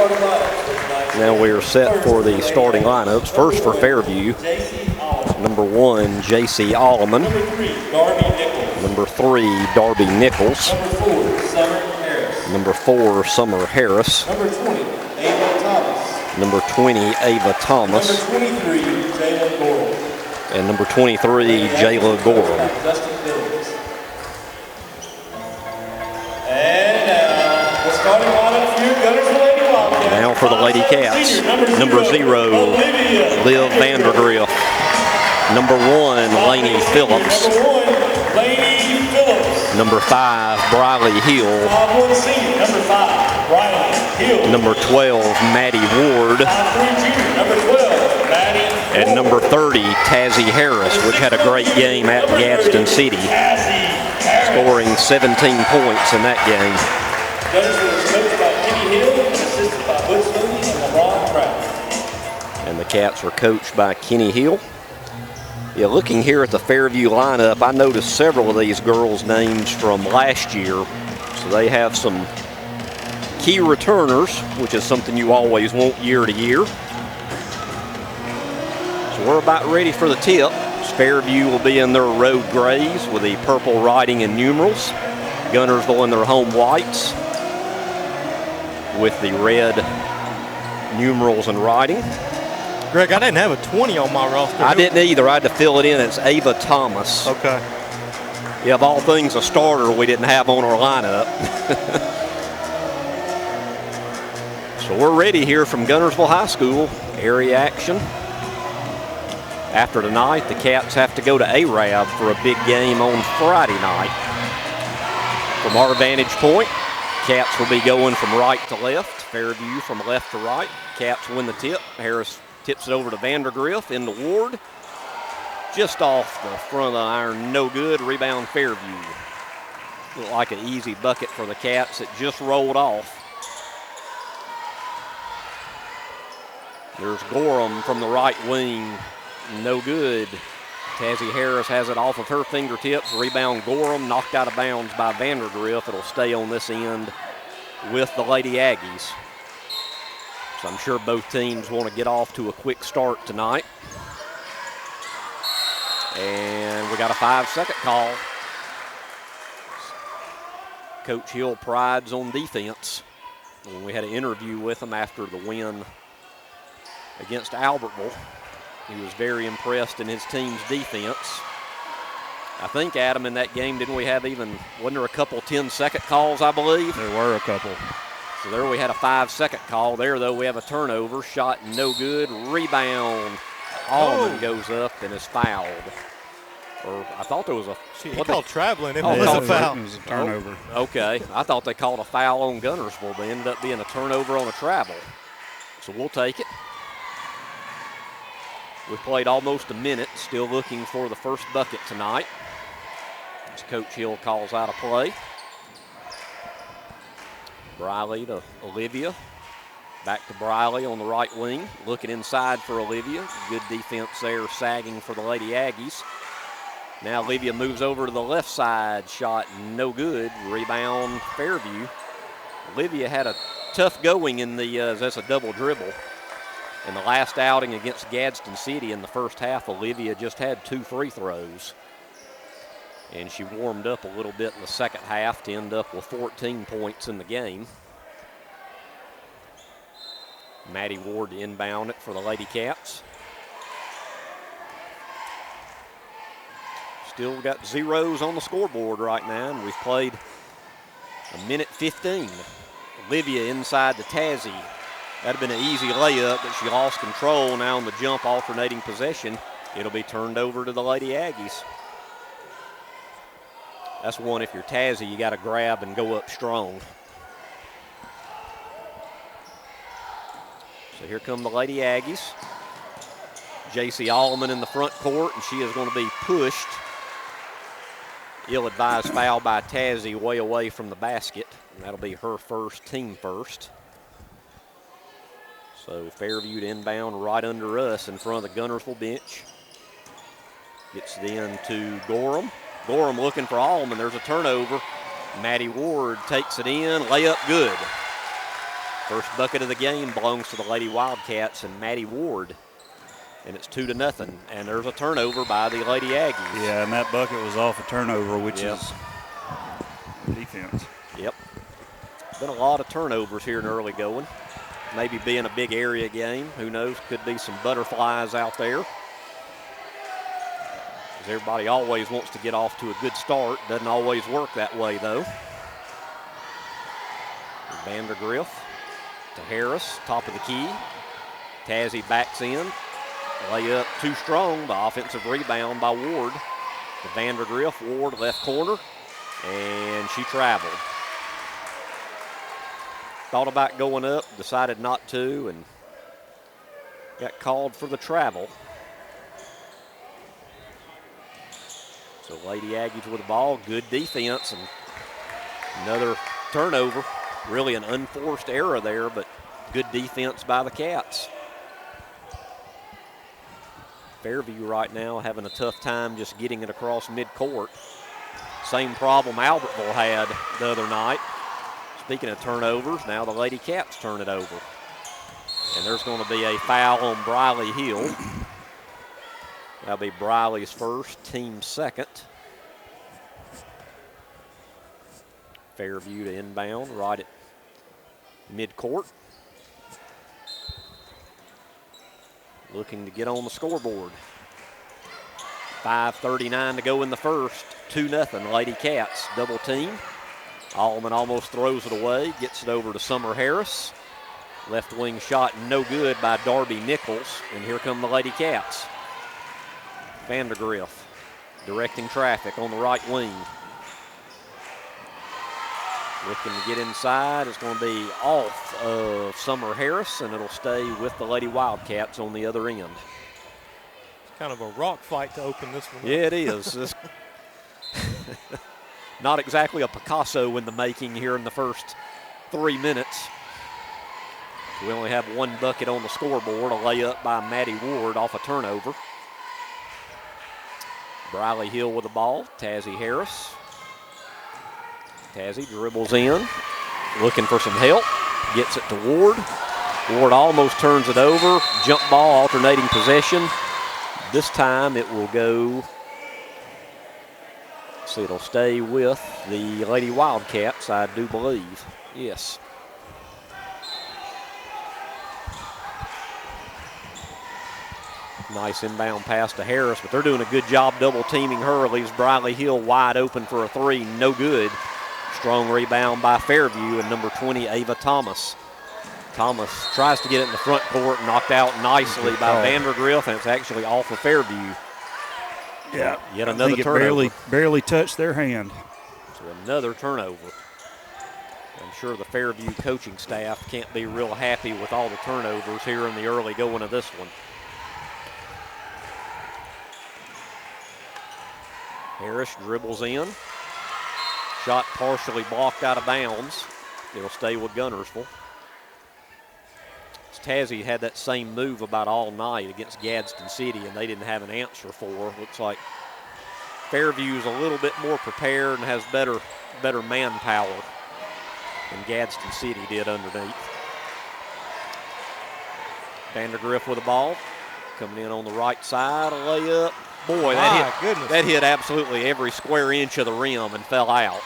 Now we are set for the starting lineups. First for Fairview, number 1, J.C. Alleman. Number 3, Darby Nichols. Number 4, Summer Harris. Number 20, Ava Thomas. And number 23, Jayla Gorham. Now for the Lady Cats. Number 0, Liv Vandergriff. Number 1, Lainey Phillips. Number 5, Briley Hill. Number 12, Maddie Ward. And number 30, Tazzy Harris, which had a great game at Gadsden City, scoring 17 points in that game. And the Cats are coached by Kenny Hill. Yeah, looking here at the Fairview lineup, I noticed several of these girls' names from last year. So they have some key returners, which is something you always want year to year. So we're about ready for the tip. Fairview will be in their road grays with the purple writing and numerals. Guntersville in their home whites with the red numerals and writing. Greg, I didn't have a 20 on my roster. I didn't either. I had to fill it in. It's Ava Thomas. Okay. Yeah, of all things, a starter we didn't have on our lineup. So we're ready here from Guntersville High School. Area action. After tonight, the Cats have to go to Arab for a big game on Friday night. From our vantage point, Cats will be going from right to left. Fairview from left to right. Cats win the tip. Harris tips it over to Vandergriff into Ward. Just off the front of the iron, no good. Rebound Fairview. Looked like an easy bucket for the Cats. It just rolled off. There's Gorham from the right wing. No good. Tazzy Harris has it off of her fingertips. Rebound Gorham, knocked out of bounds by Vandergriff. It'll stay on this end with the Lady Aggies. So I'm sure both teams want to get off to a quick start tonight. And we got a 5-second call. Coach Hill prides on defense. When we had an interview with him after the win against Albertville, he was very impressed in his team's defense. I think, Adam, in that game, didn't we have wasn't there a couple 10-second calls, I believe? There were a couple. So there we had a 5-second call. There, though, we have a turnover. Shot no good. Rebound. Allman goes up and is fouled. Or I thought there was a... He called traveling. It was a foul. It was a turnover. Oh, okay. I thought they called a foul on Guntersville. They ended up being a turnover on a travel. So we'll take it. We played almost a minute, still looking for the first bucket tonight. As Coach Hill calls out a play. Briley to Olivia. Back to Briley on the right wing. Looking inside for Olivia. Good defense there, sagging for the Lady Aggies. Now Olivia moves over to the left side. Shot no good. Rebound Fairview. Olivia had a tough going in the, that's a double dribble. In the last outing against Gadsden City in the first half, Olivia just had 2 free throws. And she warmed up a little bit in the second half to end up with 14 points in the game. Maddie Ward to inbound it for the Lady Cats. Still got zeros on the scoreboard right now, and we've played a minute 15. Olivia inside to Tazzy. That'd have been an easy layup, but she lost control. Now on the jump alternating possession, it'll be turned over to the Lady Aggies. That's one, if you're Tazzy, you got to grab and go up strong. So here come the Lady Aggies. J.C. Alleman in the front court, and she is going to be pushed. Ill-advised foul by Tazzy way away from the basket, and that'll be her first, team first. So Fairview to inbound right under us in front of the Guntersville bench. Gets it in to Gorham. Gorham looking for Allman. There's a turnover. Maddie Ward takes it in. Layup good. First bucket of the game belongs to the Lady Wildcats and Maddie Ward. And it's 2-0. And there's a turnover by the Lady Aggies. Yeah, and that bucket was off a turnover, which is defense. Yep. Been a lot of turnovers here in early going. Maybe being a big area game. Who knows? Could be some butterflies out there. As everybody always wants to get off to a good start. Doesn't always work that way, though. Vandergriff to Harris, top of the key. Tazzy backs in. Layup too strong. The offensive rebound by Ward. To Vandergriff. Ward left corner. And she traveled. Thought about going up, decided not to, and got called for the travel. So Lady Aggies with the ball, good defense, and another turnover. Really an unforced error there, but good defense by the Cats. Fairview right now having a tough time just getting it across midcourt. Same problem Albertville had the other night. Speaking of turnovers, now the Lady Cats turn it over. And there's going to be a foul on Briley Hill. That'll be Briley's first, team's second. Fairview to inbound right at midcourt. Looking to get on the scoreboard. 5:39 to go in the first. 2-0 Lady Cats. Double team. Allman almost throws it away. Gets it over to Summer Harris. Left wing shot no good by Darby Nichols. And here come the Lady Cats. Vandergriff directing traffic on the right wing. Looking to get inside. It's going to be off of Summer Harris, and it'll stay with the Lady Wildcats on the other end. It's kind of a rock fight to open this one up. Yeah, it is. Not exactly a Picasso in the making here in the first 3 minutes. We only have one bucket on the scoreboard, a layup by Maddie Ward off a turnover. Briley Hill with the ball, Tazzy Harris. Tazzy dribbles in, looking for some help, gets it to Ward. Ward almost turns it over, jump ball, alternating possession. This time it will go, see, it'll stay with the Lady Wildcats, I do believe. Yes. Nice inbound pass to Harris, but they're doing a good job double teaming her. Leaves Briley Hill wide open for a three, no good. Strong rebound by Fairview and number 20, Ava Thomas. Thomas tries to get it in the front court, knocked out nicely by Vandergriff, and it's actually off of Fairview. Yeah, yet another turnover. Barely touched their hand. So another turnover. I'm sure the Fairview coaching staff can't be real happy with all the turnovers here in the early going of this one. Harris dribbles in. Shot partially blocked out of bounds. It'll stay with Guntersville. Tazzy had that same move about all night against Gadsden City, and they didn't have an answer for. Looks like Fairview's a little bit more prepared and has better manpower than Gadsden City did underneath. Vandergriff with the ball. Coming in on the right side, a layup. Boy, that hit absolutely every square inch of the rim and fell out.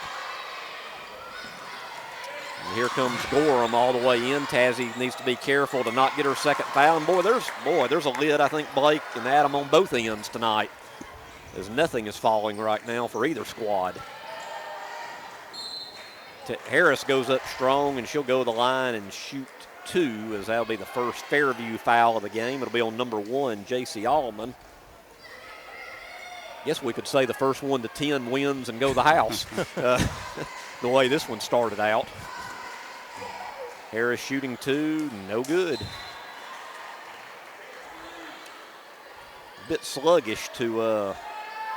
And here comes Gorham all the way in. Tazzy needs to be careful to not get her second foul. And there's a lid, I think, Blake and Adam on both ends tonight, as nothing is falling right now for either squad. Harris goes up strong, and she'll go to the line and shoot two, as that'll be the first Fairview foul of the game. It'll be on number 1, J.C. Allman. Guess we could say the first 1 to 10 wins and go to the house. The way this one started out. Harris shooting two, no good. A bit sluggish to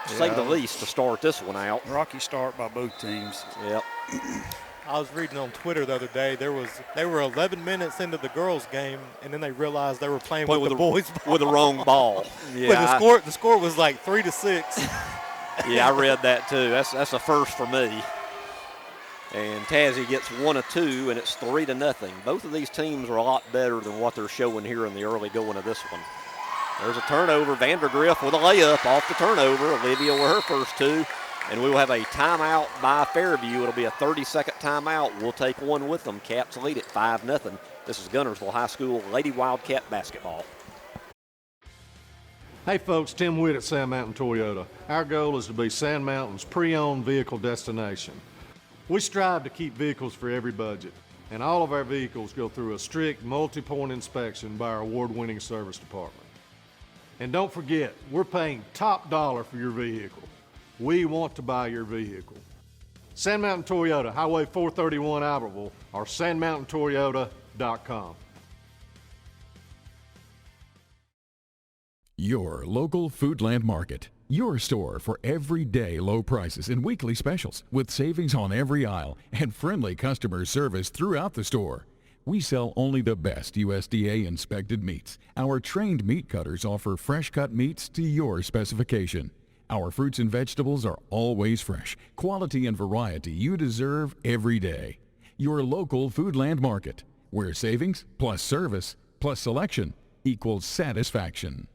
say the least to start this one out. Rocky start by both teams. Yep. I was reading on Twitter the other day, they were 11 minutes into the girls' game, and then they realized they were playing with the boys' ball. With the wrong ball. Yeah, but the score was like 3-6. Yeah, I read that too. That's a first for me. And Tazzy gets 1 of 2, and it's 3-0. Both of these teams are a lot better than what they're showing here in the early going of this one. There's a turnover. Vandergriff with a layup off the turnover. Olivia with her first 2. And we will have a timeout by Fairview. It'll be a 30-second timeout. We'll take one with them. Cats lead at 5-0. This is Guntersville High School Lady Wildcat basketball. Hey folks, Tim Witt at Sand Mountain Toyota. Our goal is to be Sand Mountain's pre-owned vehicle destination. We strive to keep vehicles for every budget, and all of our vehicles go through a strict multi-point inspection by our award-winning service department. And don't forget, we're paying top dollar for your vehicle. We want to buy your vehicle. Sand Mountain Toyota, Highway 431 Albertville, or sandmountaintoyota.com. Your local Foodland Market. Your store for everyday low prices and weekly specials with savings on every aisle and friendly customer service throughout the store. We sell only the best USDA inspected meats. Our trained meat cutters offer fresh cut meats to your specification. Our fruits and vegetables are always fresh. Quality and variety you deserve every day. Your local Foodland Market, where savings plus service plus selection equals satisfaction.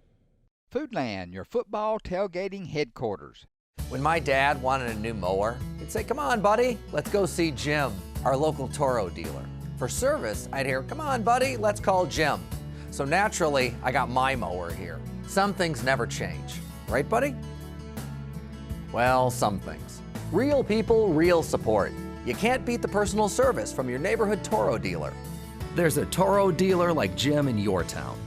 Foodland, your football tailgating headquarters. When my dad wanted a new mower, he'd say, "Come on, buddy, let's go see Jim, our local Toro dealer." For service, I'd hear, "Come on, buddy, let's call Jim." So naturally, I got my mower here. Some things never change. Right, buddy? Well, some things. Real people, real support. You can't beat the personal service from your neighborhood Toro dealer. There's a Toro dealer like Jim in your town.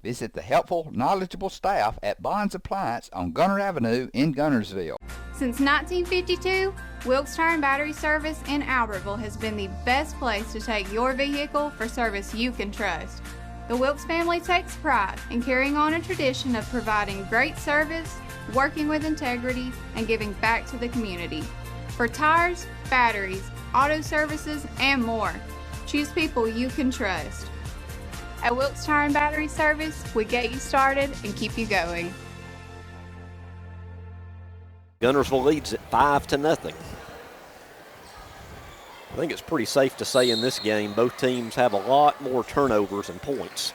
Visit the helpful, knowledgeable staff at Bond's Appliance on Gunter Avenue in Guntersville. Since 1952, Wilkes Tire and Battery Service in Albertville has been the best place to take your vehicle for service you can trust. The Wilkes family takes pride in carrying on a tradition of providing great service, working with integrity, and giving back to the community. For tires, batteries, auto services, and more, choose people you can trust. At Wilkes Tire and Battery Service, we get you started and keep you going. Guntersville leads at 5-0. I think it's pretty safe to say in this game both teams have a lot more turnovers and points,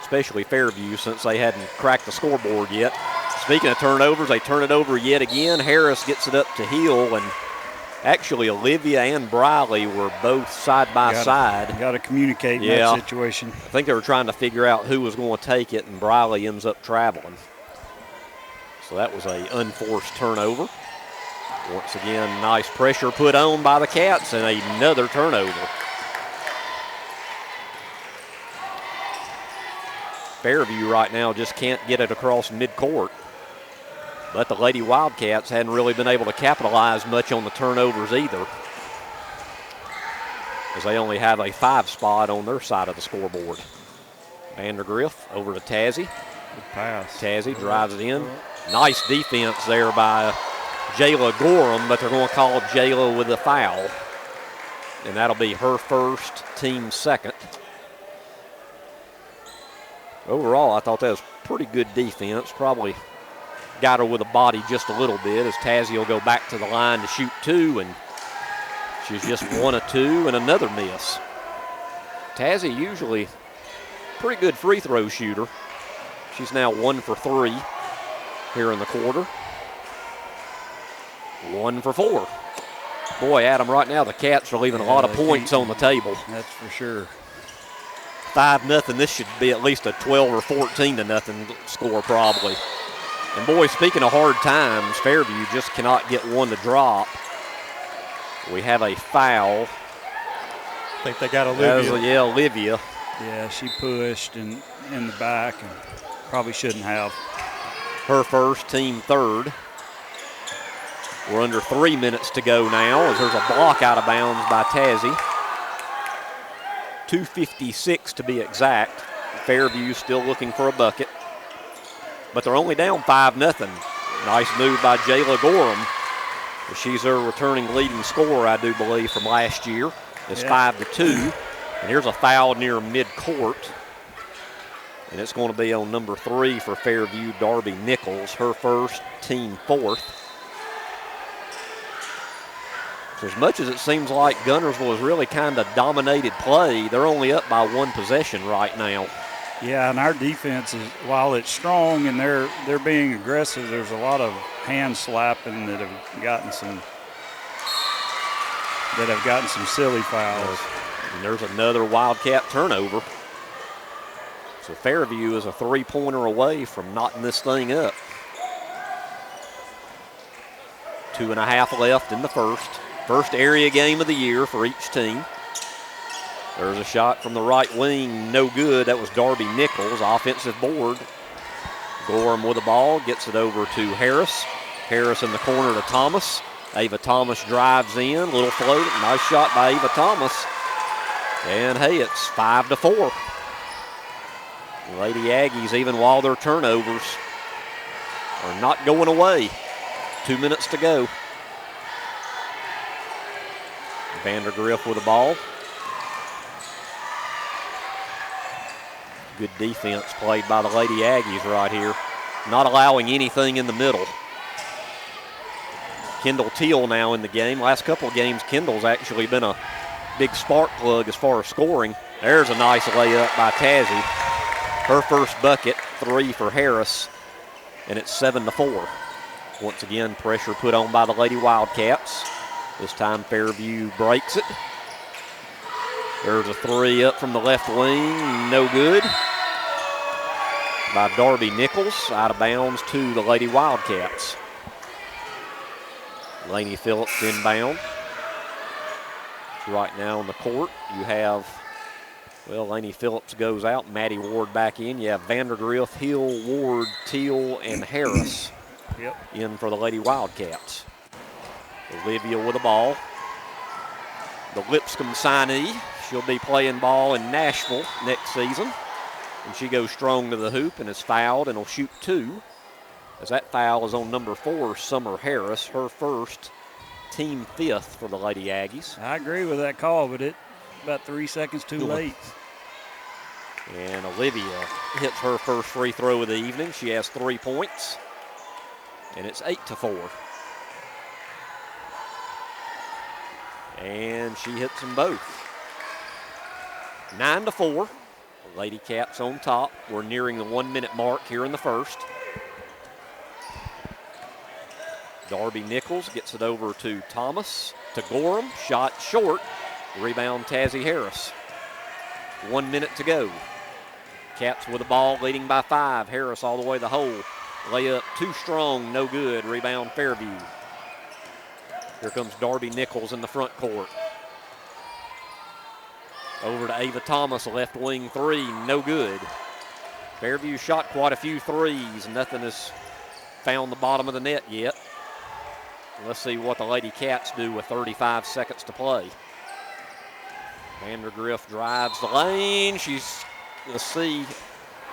especially Fairview since they hadn't cracked the scoreboard yet. Speaking of turnovers, they turn it over yet again. Harris gets it up to Hill, and actually Olivia and Briley were both side by side. Got to communicate in that situation. I think they were trying to figure out who was going to take it, and Briley ends up traveling. So that was an unforced turnover. Once again, nice pressure put on by the Cats, and another turnover. Fairview right now just can't get it across midcourt. But the Lady Wildcats hadn't really been able to capitalize much on the turnovers either, as they only have a 5 spot on their side of the scoreboard. Vandergriff over to Tazzy. Good pass. Tazzy drives it in. Nice defense there by Jayla Gorham, but they're going to call Jayla with a foul. And that'll be her first, team second. Overall, I thought that was pretty good defense. Probably got her with a body just a little bit, as Tazzy will go back to the line to shoot 2, and she's just 1 of 2 and another miss. Tazzy usually pretty good free throw shooter. She's now 1 for 3 here in the quarter. 1 for 4. Boy, Adam, right now the Cats are leaving a lot of points on the table. That's for sure. 5-0. This should be at least a 12 or 14-0 score probably. And boy, speaking of hard times, Fairview just cannot get one to drop. We have a foul. I think they got Olivia. Olivia. Yeah, she pushed in the back and probably shouldn't have. Her first, team third. We're under 3 minutes to go now, as there's a block out of bounds by Tazzy. 2:56 to be exact. Fairview still looking for a bucket. But they're only down 5-0. Nice move by Jayla Gorham. She's their returning leading scorer, I do believe, from last year. It's 5-2. And here's a foul near midcourt. And it's going to be on number 3 for Fairview, Darby Nichols. Her first, team fourth. So as much as it seems like Guntersville has really kind of dominated play, they're only up by 1 possession right now. Yeah, and our defense is, while it's strong and they're being aggressive, there's a lot of hand slapping that have gotten some silly fouls. And there's another Wildcat turnover. So Fairview is a 3-pointer away from knotting this thing up. 2.5 left in the first. First area game of the year for each team. There's a shot from the right wing, no good. That was Darby Nichols, offensive board. Gorham with the ball, gets it over to Harris. Harris in the corner to Thomas. Ava Thomas drives in, little float. Nice shot by Ava Thomas. And hey, it's 5-4. Lady Aggies, even while their turnovers are not going away. 2 minutes to go. Vandergriff with the ball. Good defense played by the Lady Aggies right here. Not allowing anything in the middle. Kendall Teal now in the game. Last couple of games, Kendall's actually been a big spark plug as far as scoring. There's a nice layup by Tazzy. Her first bucket, 3 for Harris, and it's 7-4. Once again, pressure put on by the Lady Wildcats. This time Fairview breaks it. There's a 3 up from the left wing, no good. By Darby Nichols, out of bounds to the Lady Wildcats. Laney Phillips inbound. Right now on the court, you have, well, Laney Phillips goes out, Maddie Ward back in. You have Vandergriff, Hill, Ward, Teal, and Harris in for the Lady Wildcats. Olivia with the ball. The Lipscomb signee. She'll be playing ball in Nashville next season. And she goes strong to the hoop and is fouled and will shoot 2. As that foul is on number 4, Summer Harris, her first, team 5th for the Lady Aggies. I agree with that call, but it about 3 seconds too late. And Olivia hits her first free throw of the evening. She has 3 points. And it's 8-4. And she hits them both. 9-4. Lady Cats on top. We're nearing the 1-minute mark here in the first. Darby Nichols gets it over to Thomas, to Gorham. Shot short. Rebound Tazzy Harris. 1 minute to go. Cats with the ball, leading by 5. Harris all the way to the hole. Layup too strong, no good. Rebound Fairview. Here comes Darby Nichols in the front court. Over to Ava Thomas, left wing 3, no good. Fairview shot quite a few threes. Nothing has found the bottom of the net yet. Let's see what the Lady Cats do with 35 seconds to play. Vandergriff drives the lane. Let's see.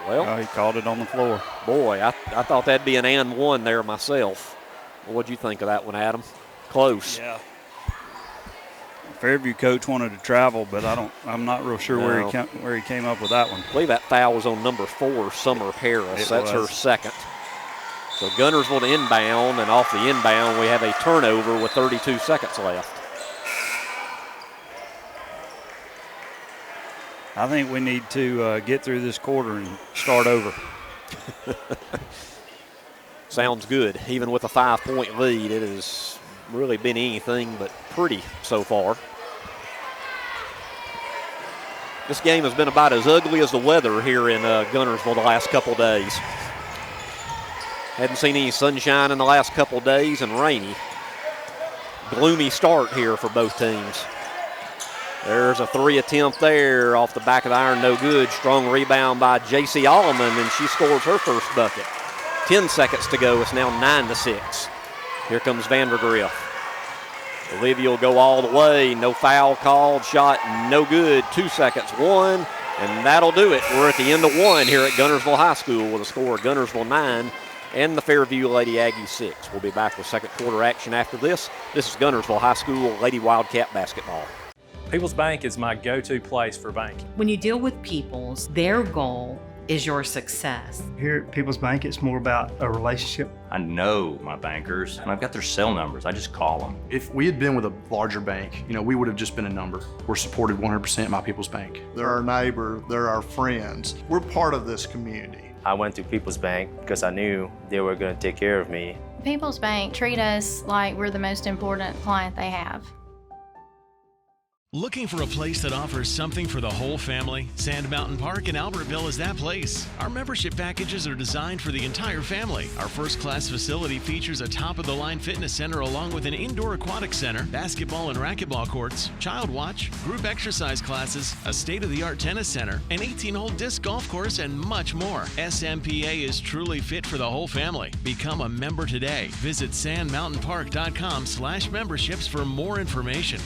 Well, he called it on the floor. Boy, I thought that'd be an and one there myself. What'd you think of that one, Adam? Close. Yeah. Fairview coach wanted to travel, but I'm not real sure where he came up with that one. I believe that foul was on number 4, Summer Harris. That's her second. So Guntersville to inbound, and off the inbound we have a turnover with 32 seconds left. I think we need to get through this quarter and start over. Sounds good. Even with a 5-point lead, it has really been anything but pretty so far. This game has been about as ugly as the weather here in Guntersville the last couple days. Hadn't seen any sunshine in the last couple days, and rainy. Gloomy start here for both teams. There's a 3 attempt there off the back of the iron, no good. Strong rebound by J.C. Alleman, and she scores her first bucket. 10 seconds to go. It's now 9-6. Here comes Vandergriff. Olivia will go all the way. No foul called. Shot no good. 2 seconds. 1, and that'll do it. We're at the end of 1 here at Guntersville High School with a score of Guntersville 9 and the Fairview Lady Aggies 6. We'll be back with second quarter action after this. This is Guntersville High School Lady Wildcat basketball. People's Bank is my go-to place for banking. When you deal with People's, their goal is your success. Here at People's Bank, it's more about a relationship. I know my bankers, and I've got their cell numbers. I just call them. If we had been with a larger bank, we would have just been a number. We're supported 100% by People's Bank. They're our neighbor, they're our friends. We're part of this community. I went to People's Bank because I knew they were going to take care of me. People's Bank treat us like we're the most important client they have. Looking for a place that offers something for the whole family? Sand Mountain Park in Albertville is that place. Our membership packages are designed for the entire family. Our first-class facility features a top-of-the-line fitness center along with an indoor aquatic center, basketball and racquetball courts, child watch, group exercise classes, a state-of-the-art tennis center, an 18-hole disc golf course, and much more. SMPA is truly fit for the whole family. Become a member today. Visit sandmountainpark.com/memberships for more information.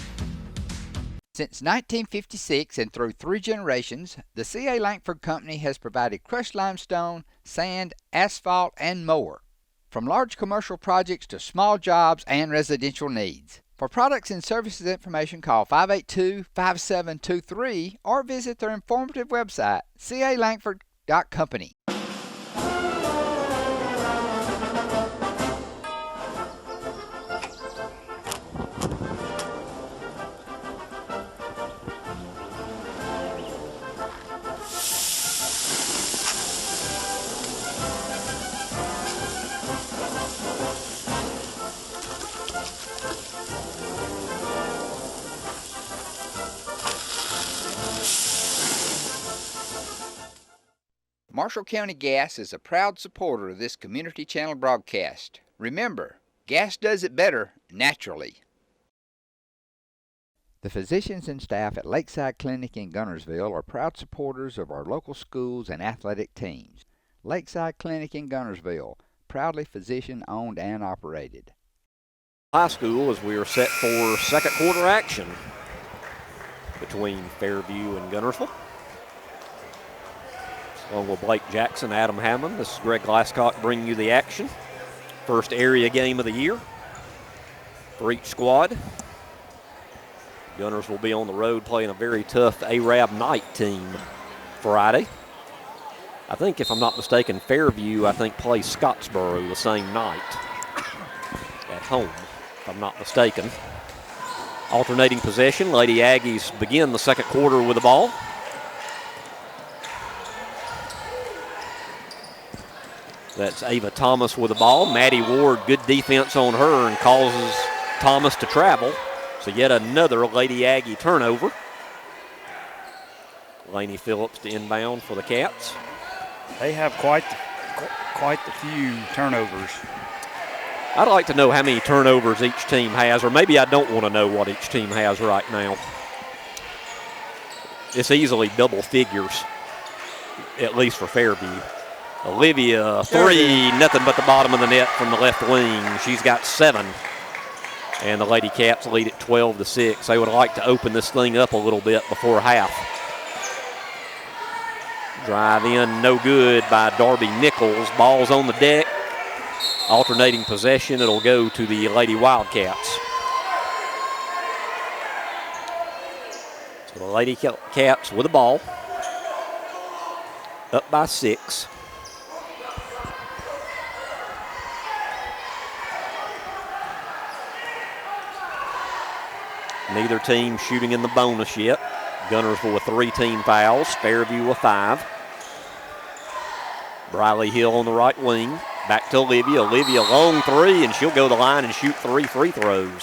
Since 1956 and through 3 generations, the C.A. Langford Company has provided crushed limestone, sand, asphalt, and more. From large commercial projects to small jobs and residential needs. For products and services information, call 582-5723 or visit their informative website, calangford.company. Marshall County Gas is a proud supporter of this community channel broadcast. Remember, gas does it better naturally. The physicians and staff at Lakeside Clinic in Guntersville are proud supporters of our local schools and athletic teams. Lakeside Clinic in Guntersville, proudly physician-owned and operated. High school as we are set for second quarter action between Fairview and Guntersville. Along with Blake Jackson, Adam Hammond, this is Greg Glasscock bringing you the action. First area game of the year for each squad. Gunners will be on the road playing a very tough Arab Knight team Friday. I think, if I'm not mistaken, Fairview, plays Scottsboro the same night at home, if I'm not mistaken. Alternating possession, Lady Aggies begin the second quarter with the ball. That's Ava Thomas with the ball. Maddie Ward, good defense on her and causes Thomas to travel. So yet another Lady Aggie turnover. Lainey Phillips to inbound for the Cats. They have quite the few turnovers. I'd like to know how many turnovers each team has, or maybe I don't want to know what each team has right now. It's easily double figures, at least for Fairview. Olivia, 3, nothing but the bottom of the net from the left wing. She's got 7. And the Lady Cats lead at 12-6. They would like to open this thing up a little bit before half. Drive in, no good by Darby Nichols. Ball's on the deck. Alternating possession, it'll go to the Lady Wildcats. So the Lady Cats with the ball. Up by 6. Neither team shooting in the bonus yet. Guntersville with 3 team fouls. Fairview with 5. Briley Hill on the right wing. Back to Olivia. Olivia long 3, and she'll go to the line and shoot 3 free throws.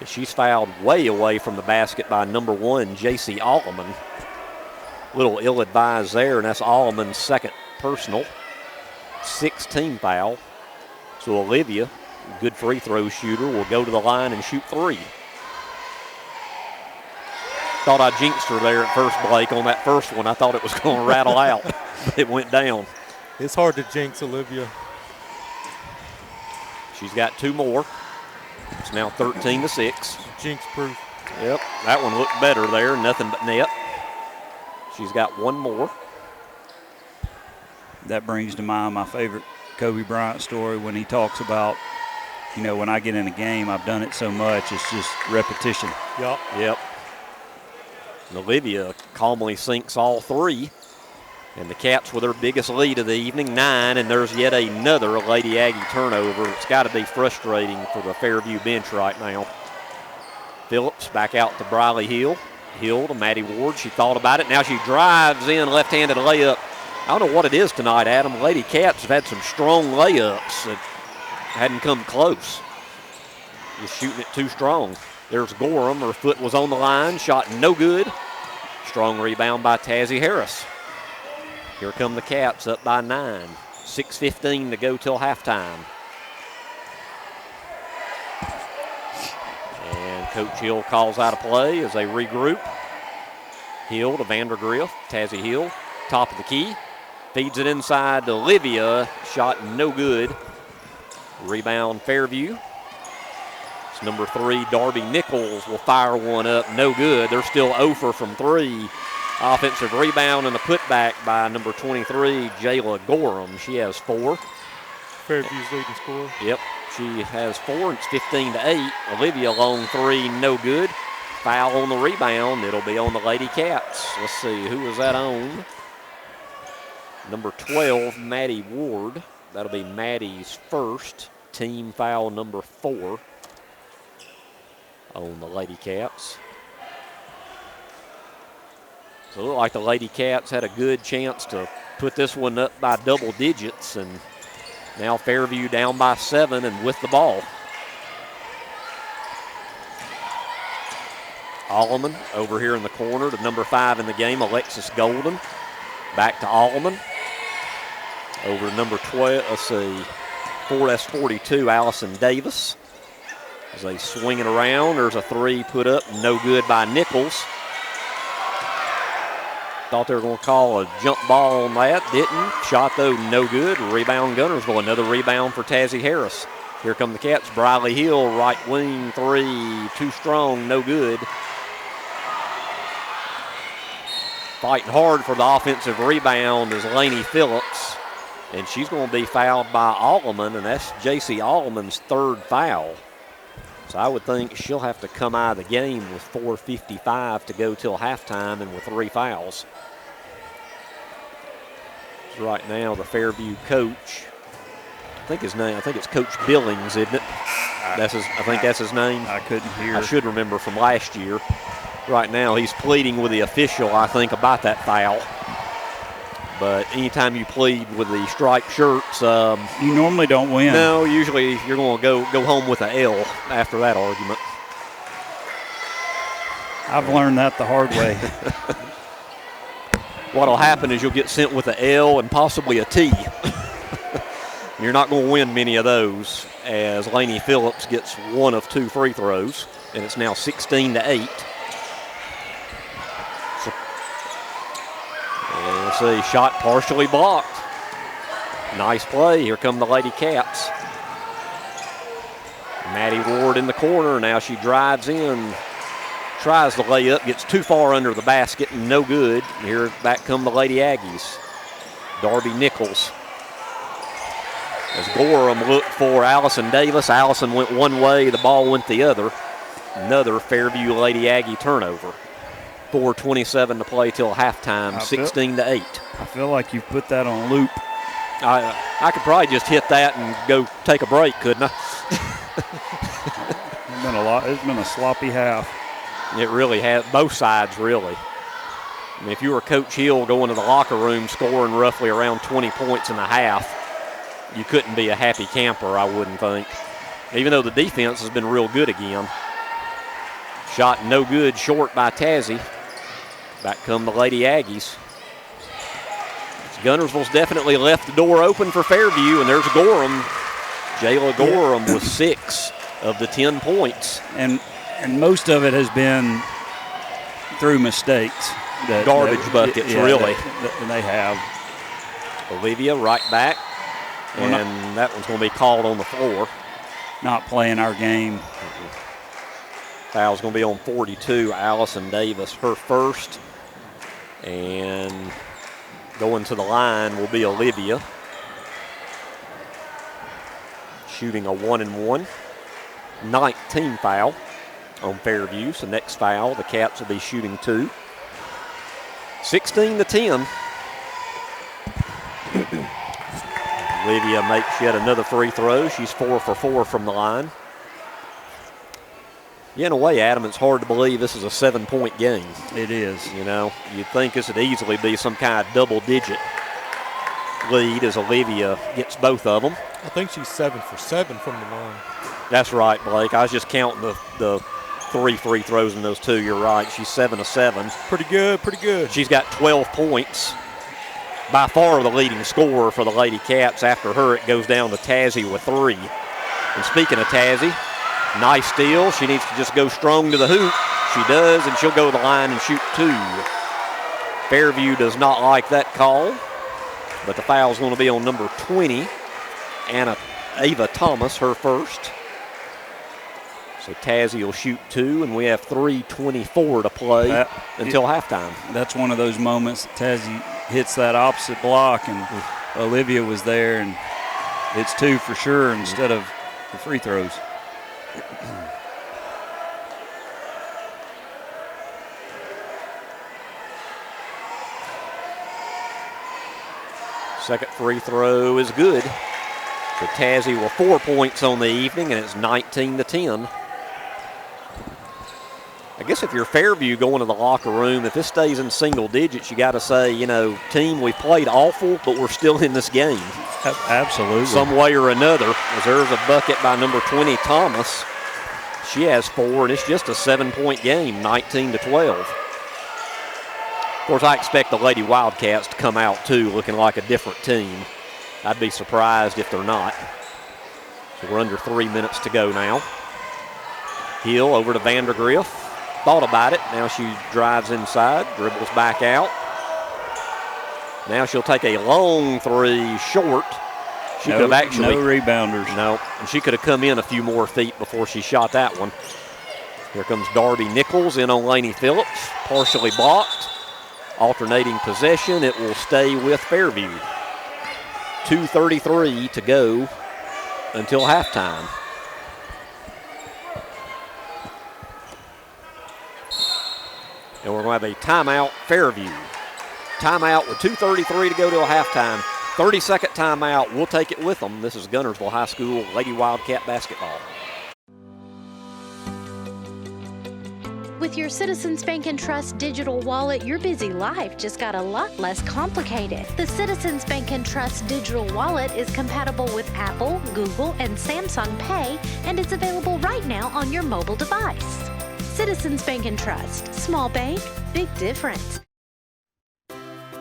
And she's fouled way away from the basket by number 1, J.C. Alleman. Little ill-advised there, and that's Alleman's second personal. 6th team foul. So Olivia, good free throw shooter, will go to the line and shoot 3. Thought I jinxed her there at first, Blake, on that first one. I thought it was going to rattle out, but it went down. It's hard to jinx Olivia. She's got 2 more. It's now 13-6. Jinx proof. Yep, that one looked better there. Nothing but net. She's got 1 more. That brings to mind my favorite Kobe Bryant story when he talks about, when I get in a game, I've done it so much, it's just repetition. Yep. And Olivia calmly sinks all 3. And the Cats with their biggest lead of the evening, 9, and there's yet another Lady Aggie turnover. It's got to be frustrating for the Fairview bench right now. Phillips back out to Briley Hill. Hill to Maddie Ward. She thought about it. Now she drives in, left-handed layup. I don't know what it is tonight, Adam. Lady Cats have had some strong layups that hadn't come close. Just shooting it too strong. There's Gorham. Her foot was on the line. Shot no good. Strong rebound by Tazzy Harris. Here come the Cats up by 9. 6:15 to go till halftime. And Coach Hill calls out a play as they regroup. Hill to Vandergriff. Tazzy Hill, top of the key. Feeds it inside to Olivia. Shot no good. Rebound Fairview. It's number 3, Darby Nichols will fire one up. No good. They're still 0 from 3. Offensive rebound and a putback by number 23, Jayla Gorham. She has 4. Fairview's leading scorer. Yep, she has 4. It's 15-8. Olivia long 3, no good. Foul on the rebound. It'll be on the Lady Cats. Let's see, who was that on? Number 12, Maddie Ward. That'll be Maddie's first. Team foul number 4 on the Lady Cats. So it looked like the Lady Cats had a good chance to put this one up by double digits, and now Fairview down by 7 and with the ball. Alleman over here in the corner to number 5 in the game, Alexis Golden. Back to Alleman. Over to number 12, let's see, 4, 42, Allison Davis. As they swing it around, there's a 3 put up, no good by Nichols. Thought they were going to call a jump ball on that. Didn't. Shot, though, no good. Rebound Guntersville. Another rebound for Tazzy Harris. Here come the Cats. Briley Hill, right wing 3. Too strong, no good. Fighting hard for the offensive rebound is Lainey Phillips. And she's going to be fouled by Alleman, and that's J.C. Alleman's 3rd foul. So I would think she'll have to come out of the game with 4:55 to go till halftime and with 3 fouls. So right now, the Fairview coach, I think it's Coach Billings, isn't it? I think that's his name. I couldn't hear. I should remember from last year. Right now, he's pleading with the official, I think, about that foul. But anytime you plead with the striped shirts, you normally don't win. No, usually you're going to go home with an L after that argument. I've learned that the hard way. What'll happen is you'll get sent with an L and possibly a T. You're not going to win many of those, as Lainey Phillips gets 1 of 2 free throws, and it's now 16-8. And let's see, shot partially blocked. Nice play. Here come the Lady Cats. Maddie Ward in the corner. Now she drives in, tries the layup, gets too far under the basket, and no good. Here back come the Lady Aggies. Darby Nichols. As Gorham looked for Allison Davis. Allison went one way, the ball went the other. Another Fairview Lady Aggie turnover. 4:27 to play till halftime, 16-8. I feel like you've put that on loop. I could probably just hit that and go take a break, couldn't I? It's been a sloppy half. It really has, both sides really. I mean, if you were Coach Hill going to the locker room scoring roughly around 20 points in a half, you couldn't be a happy camper, I wouldn't think. Even though the defense has been real good again. Shot no good, short by Tazzy. Back come the Lady Aggies. Guntersville's definitely left the door open for Fairview, and there's Gorham. Jayla Gorham with 6 of the 10 points. And most of it has been through mistakes. Garbage buckets, really. They have. Olivia right back, and that one's going to be called on the floor. Not playing our game. Foul's going to be on 42, Allison Davis, her first. And going to the line will be Olivia. Shooting a 1-and-1. 19 foul on Fairview. So next foul, the Cats will be shooting 2. 16-10. Olivia makes yet another free throw. She's 4 for 4 from the line. Yeah, in a way, Adam, it's hard to believe this is a 7-point game. It is. You know, you'd think this would easily be some kind of double-digit lead as Olivia gets both of them. I think she's 7 for 7 from the line. That's right, Blake. I was just counting the 3 free throws in those 2. You're right. She's 7 of 7. Pretty good, pretty good. She's got 12 points. By far the leading scorer for the Lady Cats. After her, it goes down to Tazzy with 3. And speaking of Tazzy, nice steal. She needs to just go strong to the hoop. She does, and she'll go to the line and shoot 2. Fairview does not like that call, but the foul's going to be on number 20, Ava Thomas, her first. So Tazzy will shoot 2, and we have 3:24 to play until halftime. That's one of those moments that Tazzy hits that opposite block, and Olivia was there, and it's 2 for sure instead of the free throws. Second free throw is good. So Tazzy with 4 points on the evening, and it's 19-10. I guess if you're Fairview going to the locker room, if this stays in single digits, you got to say, you know, team, we played awful, but we're still in this game. Absolutely. Some way or another, as there's a bucket by number 20, Thomas. She has 4, and it's just a 7-point game, 19-12. Of course, I expect the Lady Wildcats to come out, too, looking like a different team. I'd be surprised if they're not. So we're under 3 minutes to go now. Hill over to Vandergriff. Thought about it. Now she drives inside, dribbles back out. Now she'll take a long 3 short. She could have actually. No rebounders. No, and she could have come in a few more feet before she shot that one. Here comes Darby Nichols in on Laney Phillips. Partially blocked. Alternating possession. It will stay with Fairview. 2:33 to go until halftime. And we're going to have a timeout, Fairview. Timeout with 2:33 to go till halftime. 30-second timeout. We'll take it with them. This is Guntersville High School Lady Wildcat basketball. With your Citizens Bank and Trust digital wallet, your busy life just got a lot less complicated. The Citizens Bank and Trust digital wallet is compatible with Apple, Google, and Samsung Pay, and it's available right now on your mobile device. Citizens Bank and Trust. Small bank, big difference.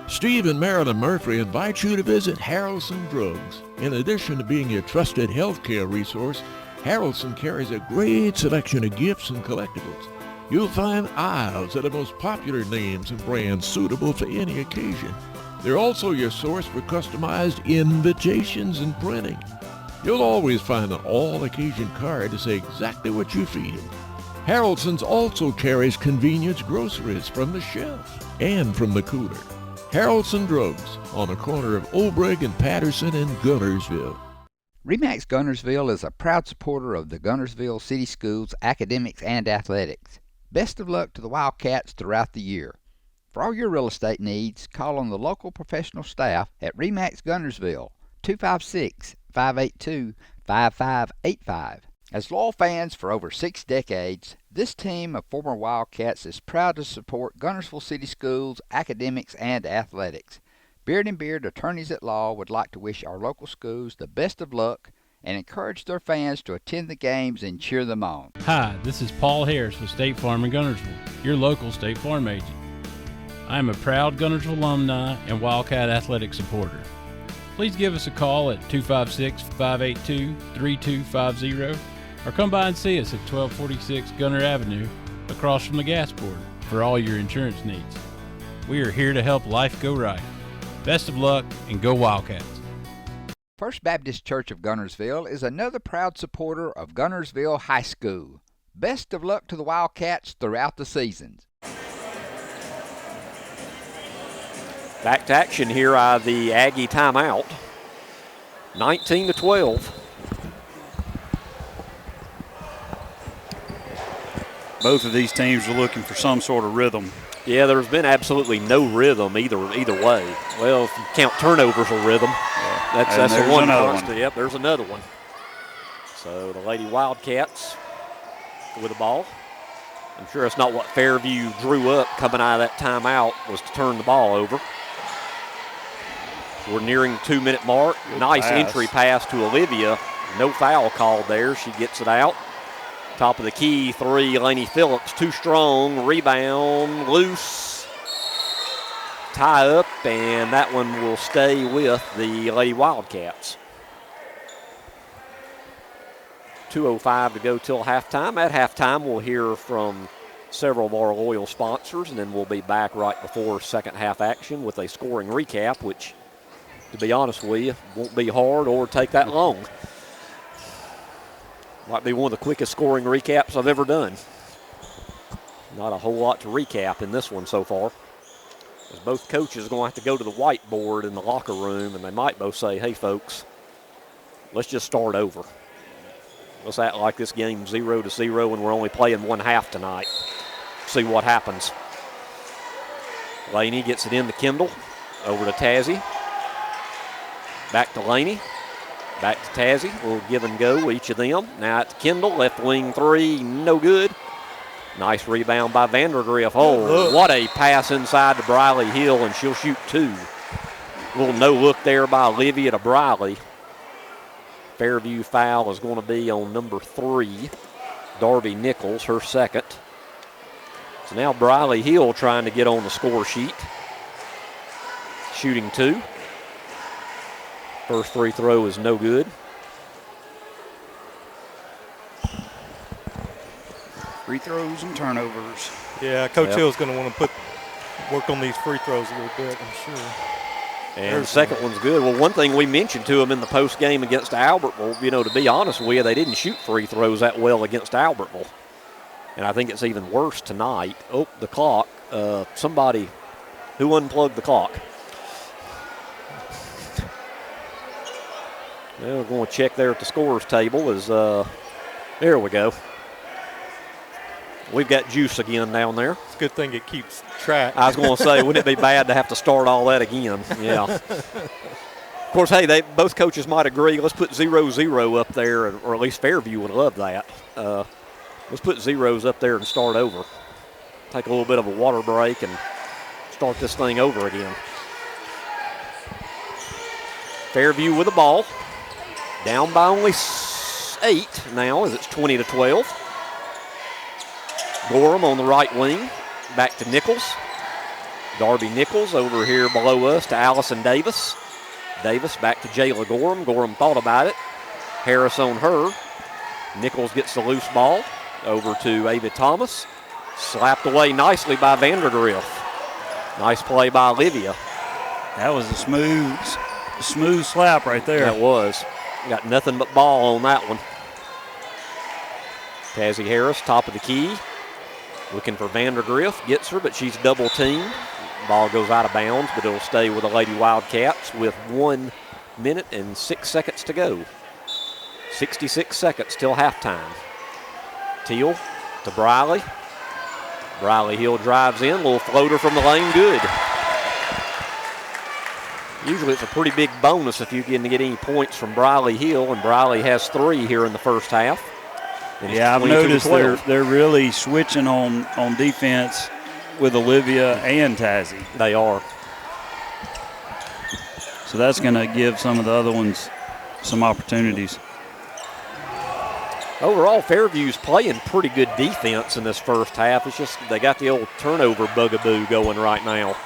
Steve and Marilyn Murphy invite you to visit Harrelson Drugs. In addition to being your trusted healthcare resource, Harrelson carries a great selection of gifts and collectibles. You'll find aisles of the most popular names and brands suitable for any occasion. They're also your source for customized invitations and printing. You'll always find an all-occasion card to say exactly what you feel. Harrelson's also carries convenience groceries from the shelf and from the cooler. Harrelson Drugs on the corner of Obreg and Patterson in Guntersville. RE/MAX Guntersville is a proud supporter of the Guntersville City Schools academics and athletics. Best of luck to the Wildcats throughout the year. For all your real estate needs, call on the local professional staff at RE/MAX Guntersville, 256-582-5585. As loyal fans for over 6 decades, this team of former Wildcats is proud to support Guntersville City Schools academics and athletics. Beard and Beard Attorneys at Law would like to wish our local schools the best of luck and encourage their fans to attend the games and cheer them on. Hi, this is Paul Harris with State Farm in Guntersville, your local State Farm agent. I am a proud Guntersville alumni and Wildcat athletic supporter. Please give us a call at 256-582-3250 or come by and see us at 1246 Gunter Avenue across from the gas board for all your insurance needs. We are here to help life go right. Best of luck and go Wildcats. First Baptist Church of Guntersville is another proud supporter of Guntersville High School. Best of luck to the Wildcats throughout the seasons. Back to action here out of the Aggie timeout. 19-12. Both of these teams are looking for some sort of rhythm. Yeah, there's been absolutely no rhythm either way. Well, if you count turnovers a rhythm. That's the there's one another constant. one. Yep, there's another one. So the Lady Wildcats with the ball. I'm sure it's not what Fairview drew up coming out of that timeout was to turn the ball over. We're nearing the 2-minute mark. Nice entry pass to Olivia. No foul called there. She gets it out. Top of the key, three, Lainey Phillips, too strong. Rebound, loose. Tie up, and that one will stay with the Lady Wildcats. 2:05 to go till halftime. At halftime, we'll hear from several of our loyal sponsors, and then we'll be back right before second half action with a scoring recap, which, to be honest with you, won't be hard or take that long. Might be one of the quickest scoring recaps I've ever done. Not a whole lot to recap in this one so far. As both coaches are going to have to go to the whiteboard in the locker room, and they might both say, hey, folks, let's just start over. Let's act like this game's 0-0 and we're only playing one half tonight. See what happens. Laney gets it in to Kendall. Over to Tazzy. Back to Laney. Back to Tazzy. A little give and go, each of them. Now it's Kendall, left wing three, no good. Nice rebound by Vandergriff. Oh, what a pass inside to Briley Hill, and she'll shoot two. A little no look there by Olivia to Briley. Fairview foul is going to be on number 3, Darby Nichols, her second. So now Briley Hill trying to get on the score sheet. Shooting two. First free throw is no good. Free throws and turnovers. Yeah, Coach Hill's going to want to work on these free throws a little bit, I'm sure. And the second one's good. Well, one thing we mentioned to them in the post game against Albertville, to be honest with you, they didn't shoot free throws that well against Albertville. And I think it's even worse tonight. Oh, the clock. Somebody, who unplugged the clock? Well, we're going to check there at the scorer's table. There we go. We've got juice again down there. It's a good thing it keeps track. I was going to say, wouldn't it be bad to have to start all that again? Yeah. Of course, hey, both coaches might agree. Let's put 0-0 up there, or at least Fairview would love that. Let's put zeros up there and start over. Take a little bit of a water break and start this thing over again. Fairview with the ball. Down by only 8 now as it's 20-12. Gorham on the right wing. Back to Nichols. Darby Nichols over here below us to Allison Davis. Davis back to Jayla Gorham. Gorham thought about it. Harris on her. Nichols gets the loose ball. Over to Ava Thomas. Slapped away nicely by Vandergriff. Nice play by Olivia. That was a smooth slap right there. That was. Got nothing but ball on that one. Tazzy Harris, top of the key. Looking for Vandergriff. Gets her, but she's double teamed. Ball goes out of bounds, but it'll stay with the Lady Wildcats with 1 minute and 6 seconds to go. 66 seconds till halftime. Teal to Briley. Briley Hill drives in. Little floater from the lane. Good. Usually it's a pretty big bonus if you can get any points from Briley Hill, and Briley has 3 here in the first half. Yeah, I've noticed they're really switching on defense with Olivia and Tazzy. They are. So that's going to give some of the other ones some opportunities. Overall, Fairview's playing pretty good defense in this first half. It's just they got the old turnover bugaboo going right now.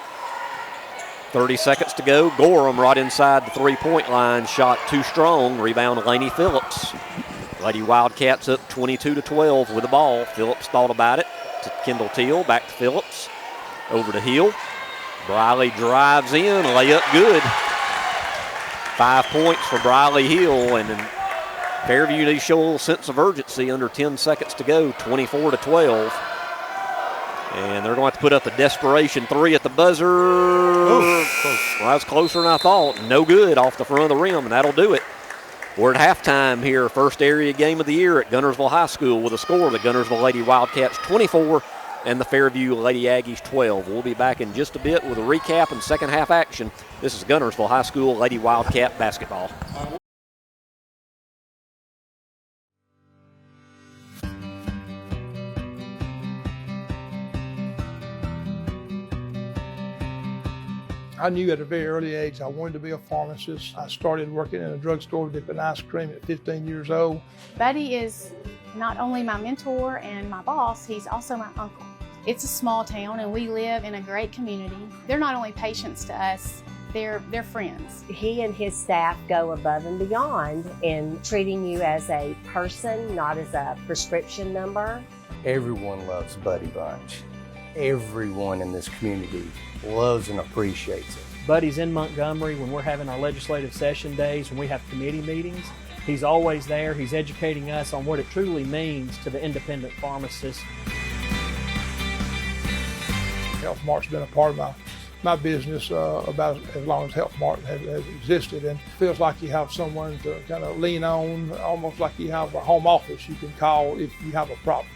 30 seconds to go. Gorham right inside the three-point line. Shot too strong. Rebound Lainey Phillips. Lady Wildcats up 22-12 with the ball. Phillips thought about it. To Kendall Teal. Back to Phillips. Over to Hill. Briley drives in. Layup good. 5 points for Briley Hill. And then Fairview needs to show a little sense of urgency. Under 10 seconds to go. 24-12. And they're going to have to put up a desperation 3 at the buzzer. Well, that's closer than I thought. No good off the front of the rim, and that'll do it. We're at halftime here, first area game of the year at Guntersville High School with a score of the Guntersville Lady Wildcats 24, and the Fairview Lady Aggies 12. We'll be back in just a bit with a recap and second half action. This is Guntersville High School Lady Wildcat basketball. I knew at a very early age I wanted to be a pharmacist. I started working in a drugstore dipping ice cream at 15 years old. Buddy is not only my mentor and my boss, he's also my uncle. It's a small town and we live in a great community. They're not only patients to us, they're friends. He and his staff go above and beyond in treating you as a person, not as a prescription number. Everyone loves Buddy Bunch. Everyone in this community loves and appreciates it. Buddy's in Montgomery when we're having our legislative session days, when we have committee meetings. He's always there. He's educating us on what it truly means to the independent pharmacist. Health Mart's been a part of my business about as long as Health Mart has existed, and it feels like you have someone to kind of lean on, almost like you have a home office you can call if you have a problem.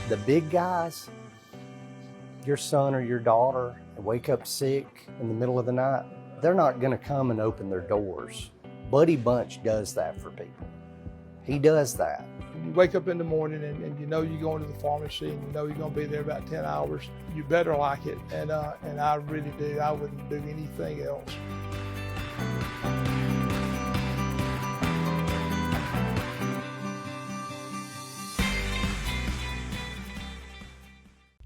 The big guys, your son or your daughter wake up sick in the middle of the night, they're not going to come and open their doors. Buddy Bunch does that for people. He does that. You wake up in the morning and you know you're going to the pharmacy and you know you're going to be there about 10 hours. You better like it, and I really do. I wouldn't do anything else.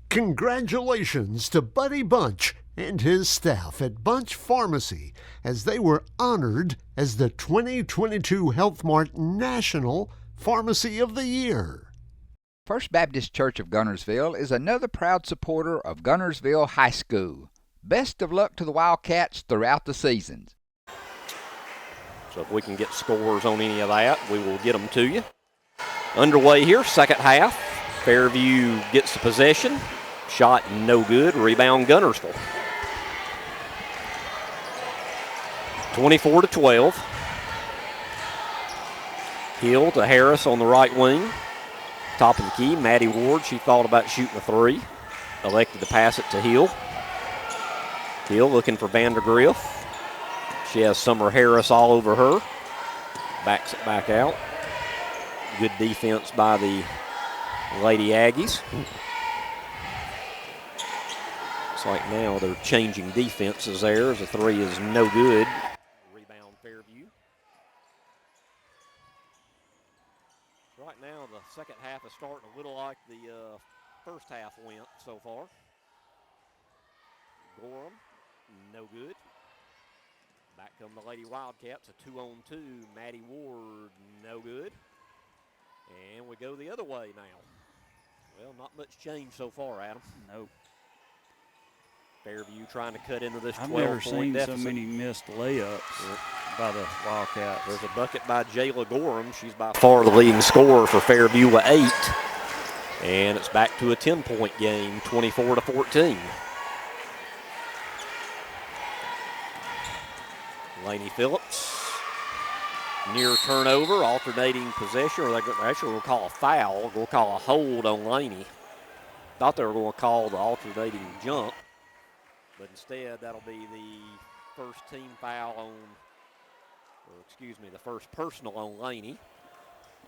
Congratulations to Buddy Bunch and his staff at Bunch Pharmacy as they were honored as the 2022 Health Mart National Pharmacy of the Year. First Baptist Church of Guntersville is another proud supporter of Guntersville High School. Best of luck to the Wildcats throughout the seasons. So if we can get scores on any of that, we will get them to you. Underway here, second half. Fairview gets the possession. Shot no good. Rebound Guntersville. 24-12. Hill to Harris on the right wing. Top of the key, Maddie Ward. She thought about shooting a three. Elected to pass it to Hill. Hill looking for Vandergriff. She has Summer Harris all over her. Backs it back out. Good defense by the Lady Aggies. Looks like now they're changing defenses there as the three is no good. Rebound Fairview. Right now the second half is starting a little like the first half went so far. Gorham, no good. Back come the Lady Wildcats, a 2-on-2. Maddie Ward, no good. And we go the other way now. Well, not much change so far, Adam. Nope. Fairview trying to cut into this 12-point I've never seen deficit. so many missed layups by the Wildcats. There's a bucket by Jayla Gorham. She's by far the leading scorer for Fairview with 8. And it's back to a 10-point game, 24-14. Laney Phillips. Near turnover, alternating possession, or they're actually going to call a foul. We'll call a hold on Laney. Thought they were going to call the alternating jump, but instead that'll be the first team foul on, the first personal on Laney.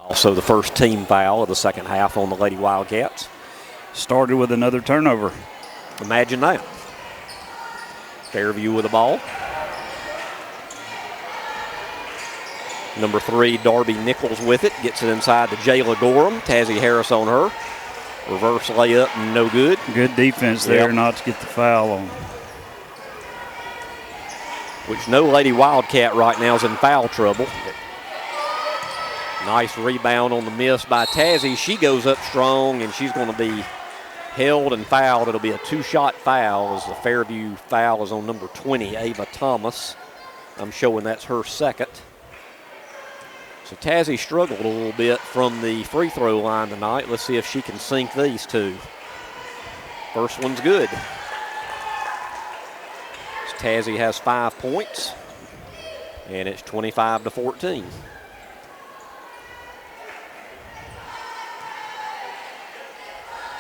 Also the first team foul of the second half on the Lady Wildcats. Started with another turnover. Imagine that. Fairview with the ball. Number 3, Darby Nichols with it. Gets it inside to Jayla Gorham. Tazzy Harris on her. Reverse layup, no good. Good defense there not to get the foul on. Which no Lady Wildcat right now is in foul trouble. Nice rebound on the miss by Tazzy. She goes up strong, and she's going to be held and fouled. It'll be a 2-shot foul as the Fairview foul is on number 20, Ava Thomas. I'm showing that's her second. So Tazzy struggled a little bit from the free throw line tonight. Let's see if she can sink these two. First one's good. So Tazzy has 5 points, and it's 25-14.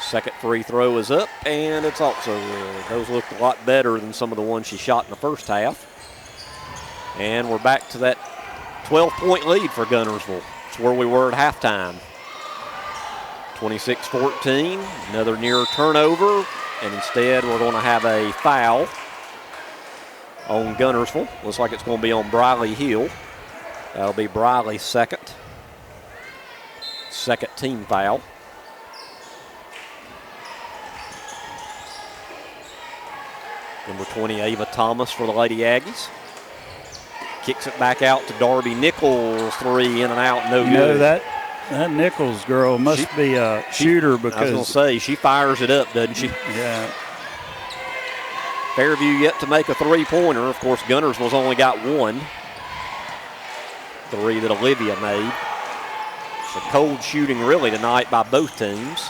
Second free throw is up, and it's also good. Those looked a lot better than some of the ones she shot in the first half. And we're back to that 12-point lead for Guntersville. It's where we were at halftime. 26-14, another near turnover, and instead we're going to have a foul on Guntersville. Looks like it's going to be on Briley Hill. That'll be Briley's second team foul. Number 20, Ava Thomas for the Lady Aggies. Kicks it back out to Darby Nichols. Three in and out, no good. You know, that Nichols girl must be a shooter because... I was going to say, she fires it up, doesn't she? Yeah. Fairview yet to make a three-pointer. Of course, Guntersville's only got one. Three that Olivia made. It's a cold shooting really tonight by both teams.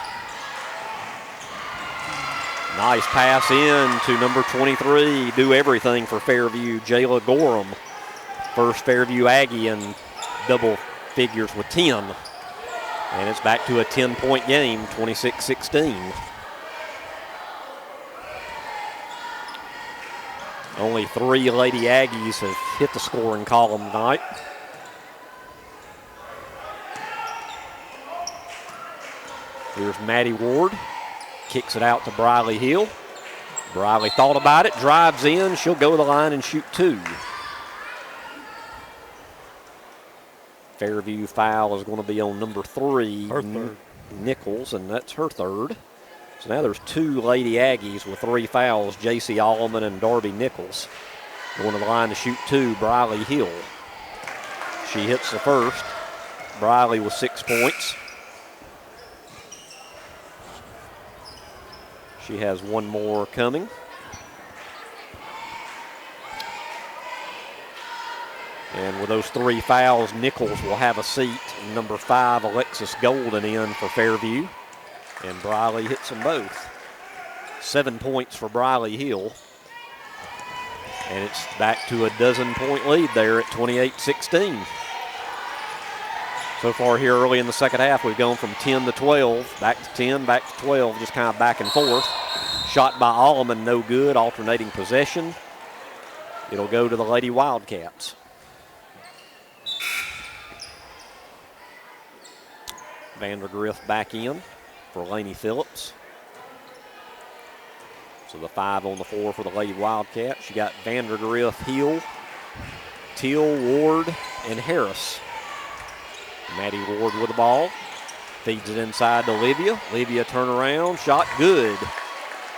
Nice pass in to number 23, do everything for Fairview, Jayla Gorham. First Fairview Aggie in double figures with 10. And it's back to a 10-point game, 26-16. Only 3 Lady Aggies have hit the scoring column tonight. Here's Maddie Ward. Kicks it out to Briley Hill. Briley thought about it, drives in. She'll go to the line and shoot 2. Fairview foul is going to be on number 3, Nichols, and that's her third. So now there's 2 Lady Aggies with 3 fouls, J.C. Allman and Darby Nichols. Going to the line to shoot 2, Briley Hill. She hits the first. Briley with 6 points. She has one more coming. And with those 3 fouls, Nichols will have a seat. Number 5, Alexis Golden in for Fairview. And Briley hits them both. 7 points for Briley Hill. And it's back to a 12-point lead there at 28-16. So far here early in the second half, we've gone from 10 to 12, back to 10, back to 12, just kind of back and forth. Shot by Allman, no good, alternating possession. It'll go to the Lady Wildcats. Vandergriff back in for Lainey Phillips. So the 5 on the floor for the Lady Wildcats. You got Vandergriff, Hill, Teal, Ward, and Harris. Maddie Ward with the ball. Feeds it inside to Olivia. Olivia turnaround, shot good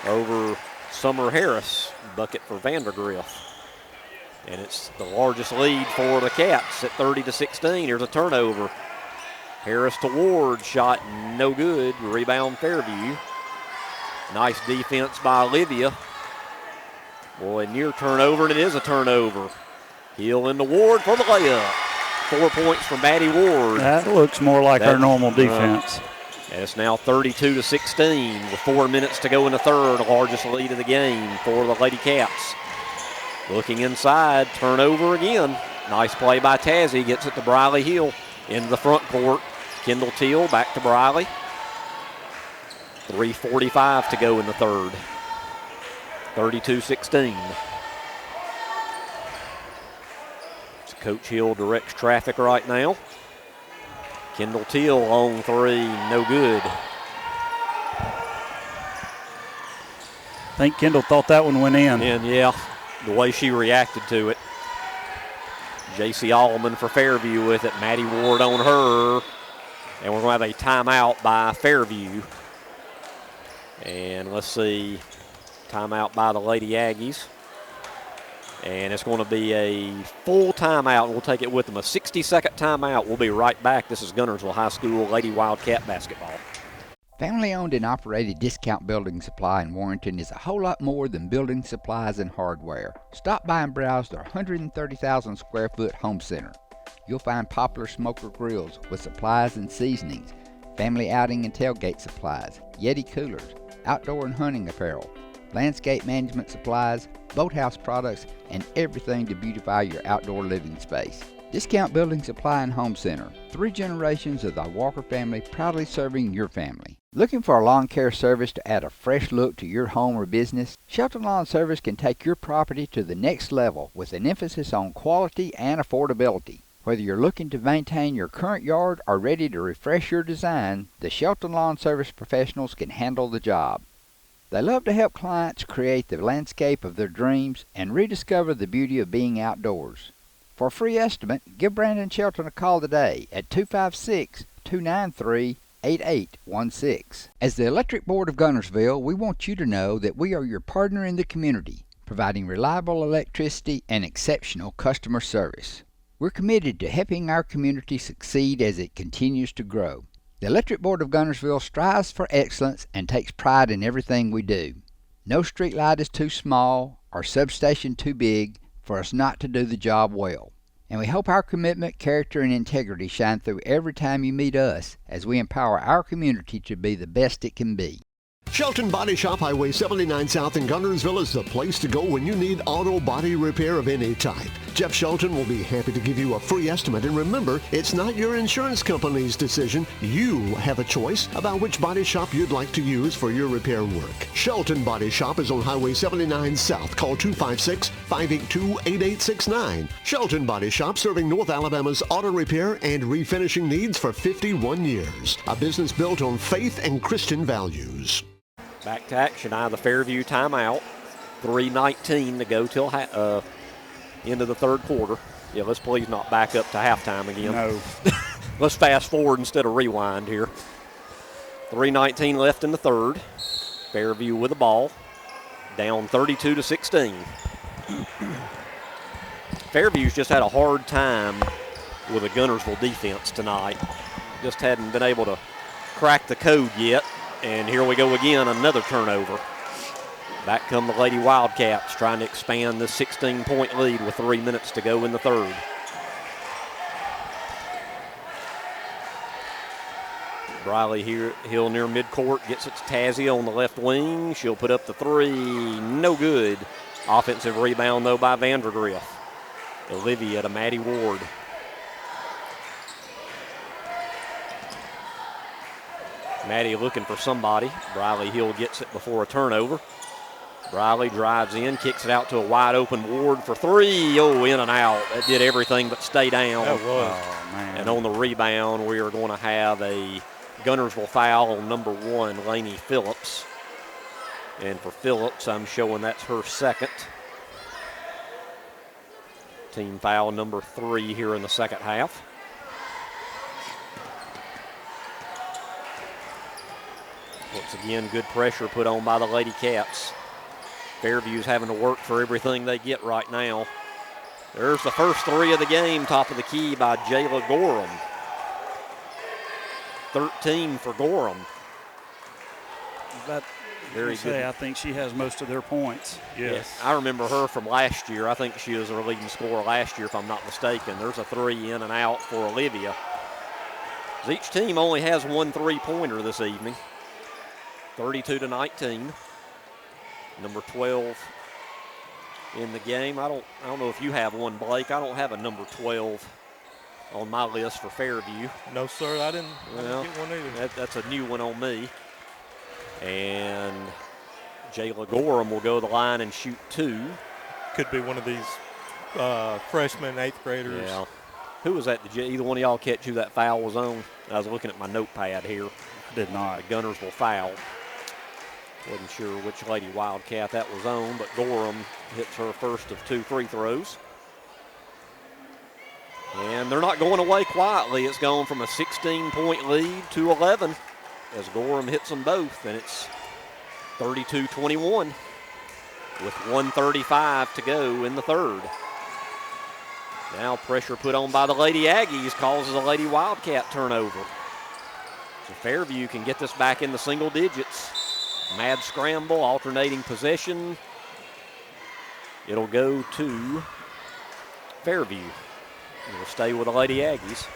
over Summer Harris. Bucket for Vandergriff. And it's the largest lead for the Cats at 30-16. Here's a turnover. Harris to Ward, shot no good. Rebound Fairview. Nice defense by Olivia. Boy, near turnover, and it is a turnover. Hill into Ward for the layup. 4 points from Maddie Ward. That looks more like our normal defense. And it's now 32-16 with 4 minutes to go in the third. Largest lead of the game for the Lady Cats. Looking inside, turnover again. Nice play by Tazzy, gets it to Briley Hill into the front court. Kendall Teal back to Briley. 3:45 to go in the third. 32-16. Coach Hill directs traffic right now. Kendall Teal on 3, no good. I think Kendall thought that one went in. And yeah, the way she reacted to it. J.C. Allman for Fairview with it. Maddie Ward on her. And we're going to have a timeout by Fairview. And let's see, timeout by the Lady Aggies. And it's going to be a full timeout. We'll take it with them. A 60-second timeout. We'll be right back. This is Guntersville High School Lady Wildcat basketball. Family-owned and operated Discount Building Supply in Warrenton is a whole lot more than building supplies and hardware. Stop by and browse their 130,000 square foot home center. You'll find popular smoker grills with supplies and seasonings, family outing and tailgate supplies, Yeti coolers, outdoor and hunting apparel, landscape management supplies, boathouse products, and everything to beautify your outdoor living space. Discount Building Supply and Home Center. 3 generations of the Walker family proudly serving your family. Looking for a lawn care service to add a fresh look to your home or business? Shelton Lawn Service can take your property to the next level with an emphasis on quality and affordability. Whether you're looking to maintain your current yard or ready to refresh your design, the Shelton Lawn Service professionals can handle the job. They love to help clients create the landscape of their dreams and rediscover the beauty of being outdoors. For a free estimate, give Brandon Shelton a call today at 256-293-8816. As the Electric Board of Guntersville, we want you to know that we are your partner in the community, providing reliable electricity and exceptional customer service. We're committed to helping our community succeed as it continues to grow. The Electric Board of Guntersville strives for excellence and takes pride in everything we do. No street light is too small or substation too big for us not to do the job well. And we hope our commitment, character, and integrity shine through every time you meet us as we empower our community to be the best it can be. Shelton Body Shop, Highway 79 South in Guntersville is the place to go when you need auto body repair of any type. Jeff Shelton will be happy to give you a free estimate. And remember, it's not your insurance company's decision. You have a choice about which body shop you'd like to use for your repair work. Shelton Body Shop is on Highway 79 South. Call 256-582-8869. Shelton Body Shop, serving North Alabama's auto repair and refinishing needs for 51 years. A business built on faith and Christian values. Back to action out of the Fairview timeout. 3:19 to go till end of the third quarter. Yeah, let's please not back up to halftime again. No. Let's fast forward instead of rewind here. 3:19 left in the third. Fairview with the ball. Down 32-16. Fairview's just had a hard time with a Guntersville defense tonight. Just hadn't been able to crack the code yet. And here we go again, another turnover. Back come the Lady Wildcats trying to expand this 16-point lead with 3 minutes to go in the third. Briley Hill near midcourt gets it to Tazzy on the left wing. She'll put up the three, no good. Offensive rebound though by Vandergriff. Olivia to Maddie Ward. Maddie looking for somebody. Briley Hill gets it before a turnover. Briley drives in, kicks it out to a wide open Ward for three. Oh, in and out. That did everything but stay down. That was. Oh, man. And on the rebound, we are going to have a Guntersville foul on number 1, Lainey Phillips. And for Phillips, I'm showing that's her second. Team foul number 3 here in the second half. Once again, good pressure put on by the Lady Cats. Fairview's having to work for everything they get right now. There's the first three of the game, top of the key by Jayla Gorham. 13 for Gorham. That, very good. I think she has most of their points. Yes. I remember her from last year. I think she was our leading scorer last year, if I'm not mistaken. There's a three in and out for Olivia. Each team only has one three-pointer this evening. 32-19. Number 12 in the game. I don't know if you have one, Blake. I don't have a number 12 on my list for Fairview. No, sir, I didn't get one either. That's a new one on me. And Jayla Gorham will go to the line and shoot 2. Could be one of these freshmen, 8th graders. Yeah. Who was that? Did either one of y'all catch who that foul was on? I was looking at my notepad here. I did not. A Guntersville foul. Wasn't sure which Lady Wildcat that was on, but Gorham hits her first of 2 free throws. And they're not going away quietly. It's gone from a 16-point lead to 11 as Gorham hits them both, and it's 32-21 with 1:35 to go in the third. Now pressure put on by the Lady Aggies causes a Lady Wildcat turnover. So Fairview can get this back in the single digits. Mad scramble, alternating possession. It'll go to Fairview. It'll stay with the Lady Aggies.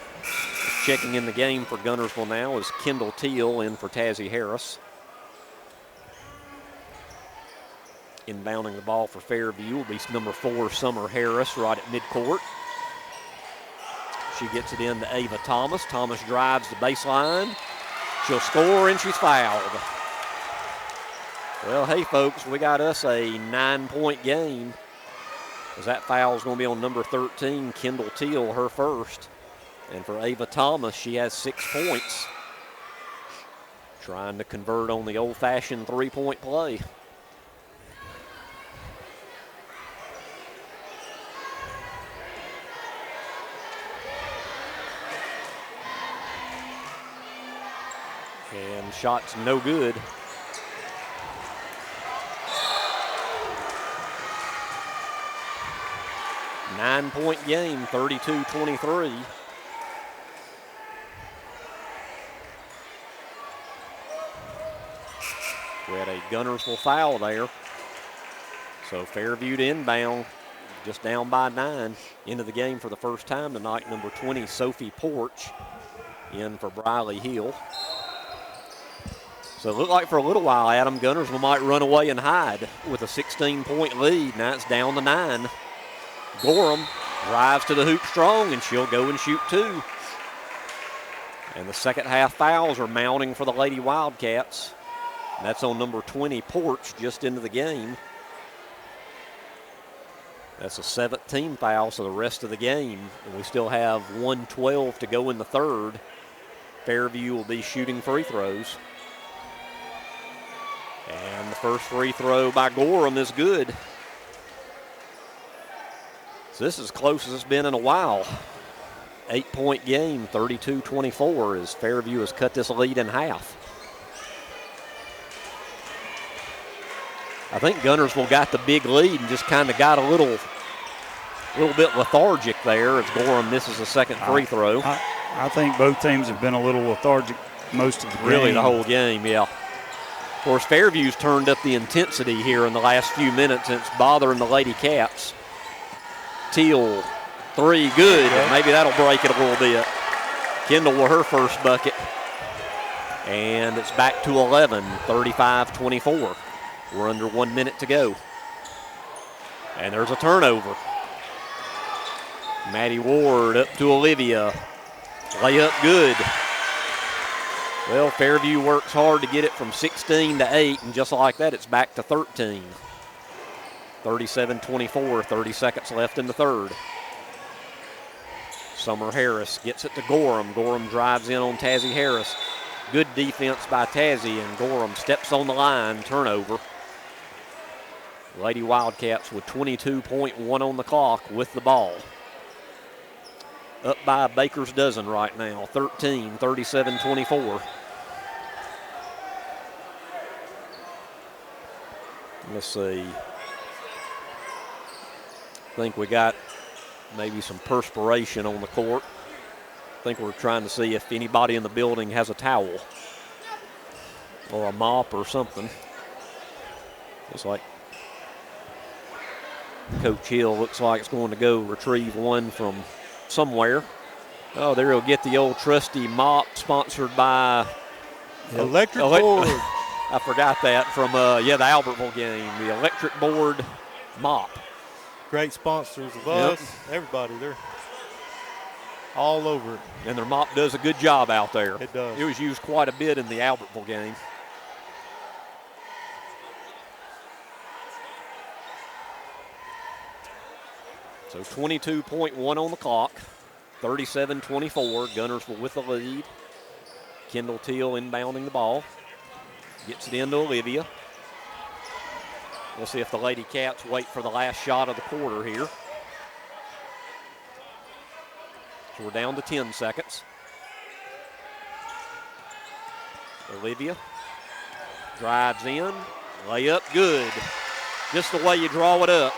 Checking in the game for Guntersville now is Kendall Teal in for Tazzy Harris. Inbounding the ball for Fairview will be number 4, Summer Harris, right at midcourt. She gets it in to Ava Thomas. Thomas drives the baseline. She'll score, and she's fouled. Well, hey, folks, we got us a 9-point game, as that foul is going to be on number 13, Kendall Teal, her first. And for Ava Thomas, she has 6 points. Trying to convert on the old-fashioned three-point play. And shot's no good. Nine-point game, 32-23. We had a Guntersville foul there. So Fairview to inbound, just down by 9. Into the game for the first time tonight, number 20, Sophie Porch, in for Briley Hill. So it looked like for a little while, Adam, Guntersville might run away and hide with a 16-point lead. Now it's down to 9. Gorham drives to the hoop strong, and she'll go and shoot 2. And the second half fouls are mounting for the Lady Wildcats. And that's on number 20, Porch, just into the game. That's a 17th foul, so the rest of the game. And we still have 1:12 to go in the third. Fairview will be shooting free throws. And the first free throw by Gorham is good. So this is as close as it's been in a while. 8-point game, 32-24, as Fairview has cut this lead in half. I think Guntersville got the big lead and just kind of got a little bit lethargic there as Gorham misses a second free throw. I think both teams have been a little lethargic most of the game. Really the whole game, yeah. Of course, Fairview's turned up the intensity here in the last few minutes, and it's bothering the Lady Cats. Teal, 3, good, and maybe that'll break it a little bit. Kendall with her first bucket. And it's back to 11, 35-24. We're under 1 minute to go. And there's a turnover. Maddie Ward up to Olivia. Layup good. Well, Fairview works hard to get it from 16 to 8, and just like that, it's back to 13. 37-24, 30 seconds left in the third. Summer Harris gets it to Gorham. Gorham drives in on Tazzy Harris. Good defense by Tazzy, and Gorham steps on the line, turnover. Lady Wildcats with 22.1 on the clock with the ball. Up by a baker's dozen right now, 13, 37-24. Let's see. I think we got maybe some perspiration on the court. I think we're trying to see if anybody in the building has a towel or a mop or something. It's like Coach Hill looks like it's going to go retrieve one from somewhere. Oh, there he'll get the old trusty mop sponsored by Electric Board. I forgot that from the Albertville game, the Electric Board mop. Great sponsors of us, everybody. They're all over it. And their mop does a good job out there. It does. It was used quite a bit in the Albertville game. So 22.1 on the clock, 37-24, Guntersville with the lead. Kendall Teal inbounding the ball. Gets it into Olivia. We'll see if the Lady Cats wait for the last shot of the quarter here. So we're down to 10 seconds. Olivia drives in, layup good. Just the way you draw it up.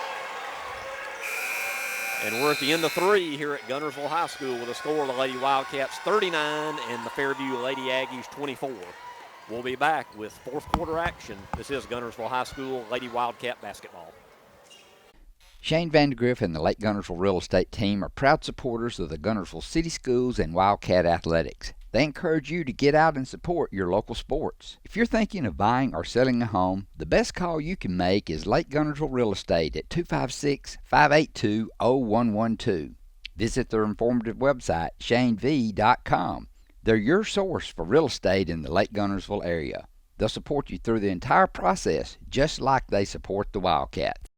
And we're at the end of 3 here at Guntersville High School with a score of the Lady Wildcats 39 and the Fairview Lady Aggies 24. We'll be back with fourth quarter action. This is Guntersville High School Lady Wildcat basketball. Shane Vandegrift and the Lake Guntersville Real Estate Team are proud supporters of the Guntersville City Schools and Wildcat Athletics. They encourage you to get out and support your local sports. If you're thinking of buying or selling a home, the best call you can make is Lake Guntersville Real Estate at 256-582-0112. Visit their informative website, shanev.com. They're your source for real estate in the Lake Guntersville area. They'll support you through the entire process, just like they support the Wildcats.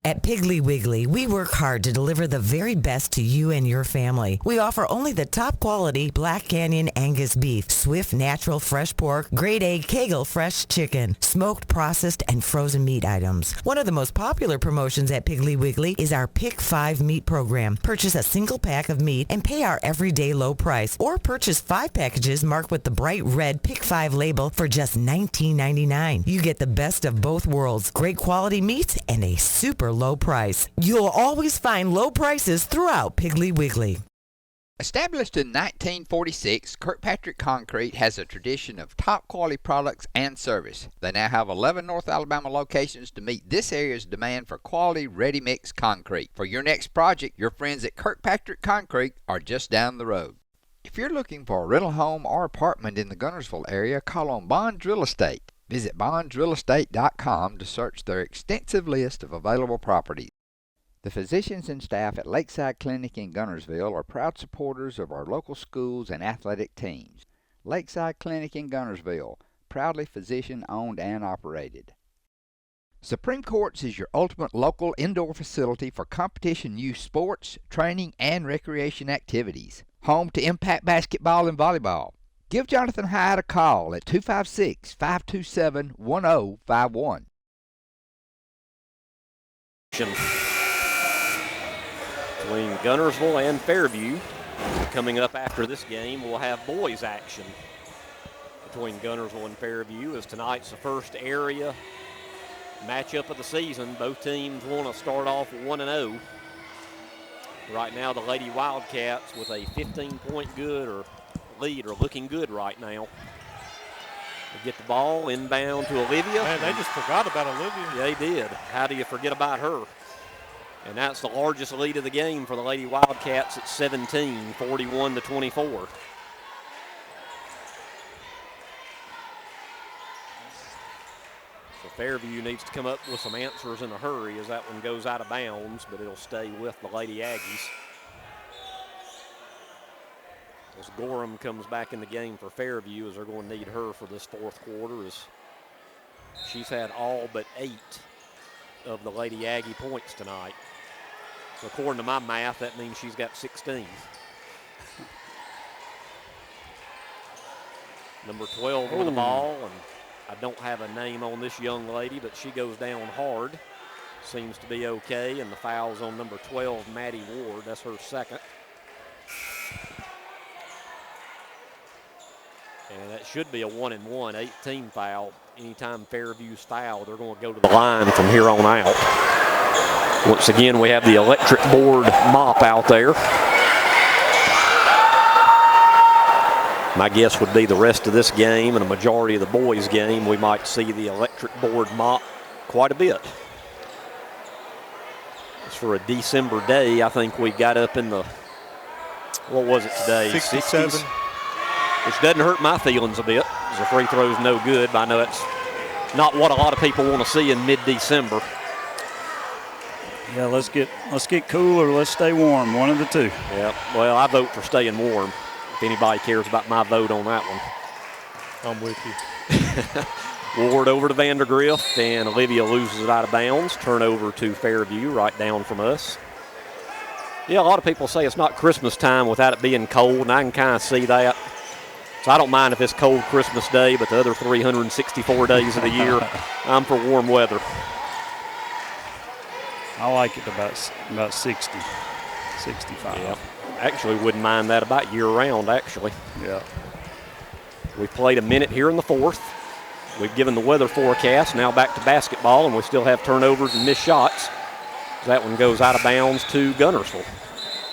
At Piggly Wiggly, we work hard to deliver the very best to you and your family. We offer only the top quality Black Canyon Angus beef, Swift natural fresh pork, grade A Kegel fresh chicken, smoked, processed, and frozen meat items. One of the most popular promotions at Piggly Wiggly is our Pick 5 meat program. Purchase a single pack of meat and pay our everyday low price, or purchase 5 packages marked with the bright red Pick 5 label for just $19.99. You get the best of both worlds, great quality meats and a super low price. You'll always find low prices throughout Piggly Wiggly. Established in 1946, Kirkpatrick Concrete has a tradition of top quality products and service. They now have 11 North Alabama locations to meet this area's demand for quality ready-mix concrete. For your next project, your friends at Kirkpatrick Concrete are just down the road. If you're looking for a rental home or apartment in the Guntersville area, call on Bonds Real Estate. Visit bondsrealestate.com to search their extensive list of available properties. The physicians and staff at Lakeside Clinic in Guntersville are proud supporters of our local schools and athletic teams. Lakeside Clinic in Guntersville, proudly physician-owned and operated. Supreme Courts is your ultimate local indoor facility for competition youth sports, training, and recreation activities. Home to Impact Basketball and Volleyball. Give Jonathan Hyde a call at 256-527-1051. Between Guntersville and Fairview. Coming up after this game, we'll have boys action between Guntersville and Fairview, as tonight's the first area matchup of the season. Both teams want to start off 1-0. Right now, the Lady Wildcats with a 15-point lead are looking good right now. They get the ball inbound to Olivia. Man, they just forgot about Olivia. They did. How do you forget about her? And that's the largest lead of the game for the Lady Wildcats at 17, 41-24. So Fairview needs to come up with some answers in a hurry as that one goes out of bounds, but it'll stay with the Lady Aggies. As Gorham comes back in the game for Fairview, as they're going to need her for this fourth quarter, as she's had all but 8 of the Lady Aggie points tonight. So according to my math, that means she's got 16. Number 12 with the ball, and I don't have a name on this young lady, but she goes down hard. Seems to be okay, and the foul's on number 12, Maddie Ward. That's her second. And that should be a 1-and-1, 18 foul. Anytime Fairview's foul, they're going to go to the line from here on out. Once again, we have the electric board mop out there. My guess would be the rest of this game and a majority of the boys' game, we might see the electric board mop quite a bit. As for a December day, I think we got up in the, what was it today? 67. 60s. Which doesn't hurt my feelings a bit, as the free throw's no good, but I know it's not what a lot of people want to see in mid-December. Yeah, let's get cool or let's stay warm, one of the two. Yeah, well, I vote for staying warm, if anybody cares about my vote on that one. I'm with you. Ward over to Vandergrift, and Olivia loses it out of bounds. Turnover to Fairview, right down from us. Yeah, a lot of people say it's not Christmas time without it being cold, and I can kind of see that. So I don't mind if it's cold Christmas Day, but the other 364 days of the year, I'm for warm weather. I like it about 60, 65. Yeah, actually wouldn't mind that about year-round, actually. Yeah. We've played a minute here in the fourth. We've given the weather forecast. Now back to basketball, and we still have turnovers and missed shots. That one goes out of bounds to Guntersville.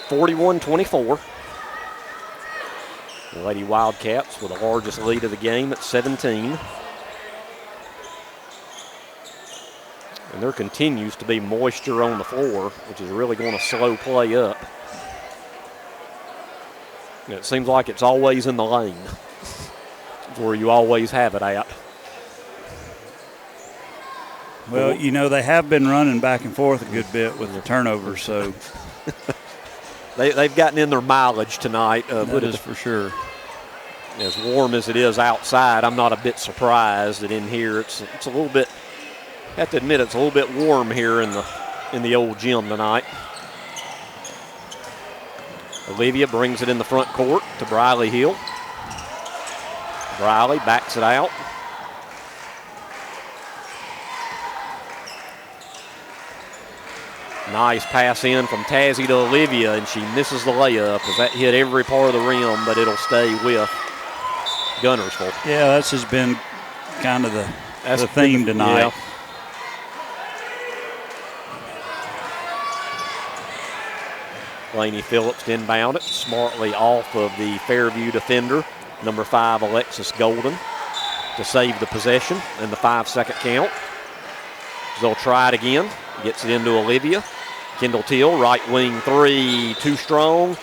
41-24. The Lady Wildcats with the largest lead of the game at 17. And there continues to be moisture on the floor, which is really going to slow play up. And it seems like it's always in the lane. It's where you always have it at. Well, you know, they have been running back and forth a good bit with the turnovers, so. They've gotten in their mileage tonight. That is for sure. As warm as it is outside, I'm not a bit surprised that in here it's a little bit, I have to admit, it's a little bit warm here in the old gym tonight. Olivia brings it in the front court to Briley Hill. Briley backs it out. Nice pass in from Tazzy to Olivia, and she misses the layup as that hit every part of the rim, but it'll stay with Guntersville. Yeah, that's just been kind of the theme tonight. Yeah. Laney Phillips to inbound it, smartly off of the Fairview defender, number 5, Alexis Golden, to save the possession and the 5-second count. They'll try it again. Gets it into Olivia. Kendall Teal, right wing three, too strong.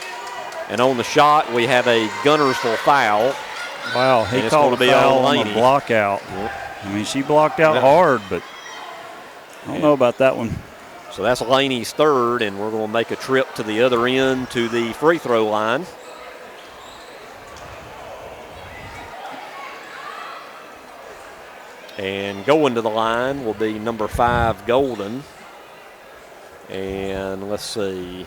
And on the shot, we have a Guntersville foul. Wow, he called a foul on the block out. Yep. I mean, she blocked out hard, but I don't know about that one. So that's Laney's third, and we're going to make a trip to the other end to the free throw line. And going to the line will be number 5, Golden. And let's see.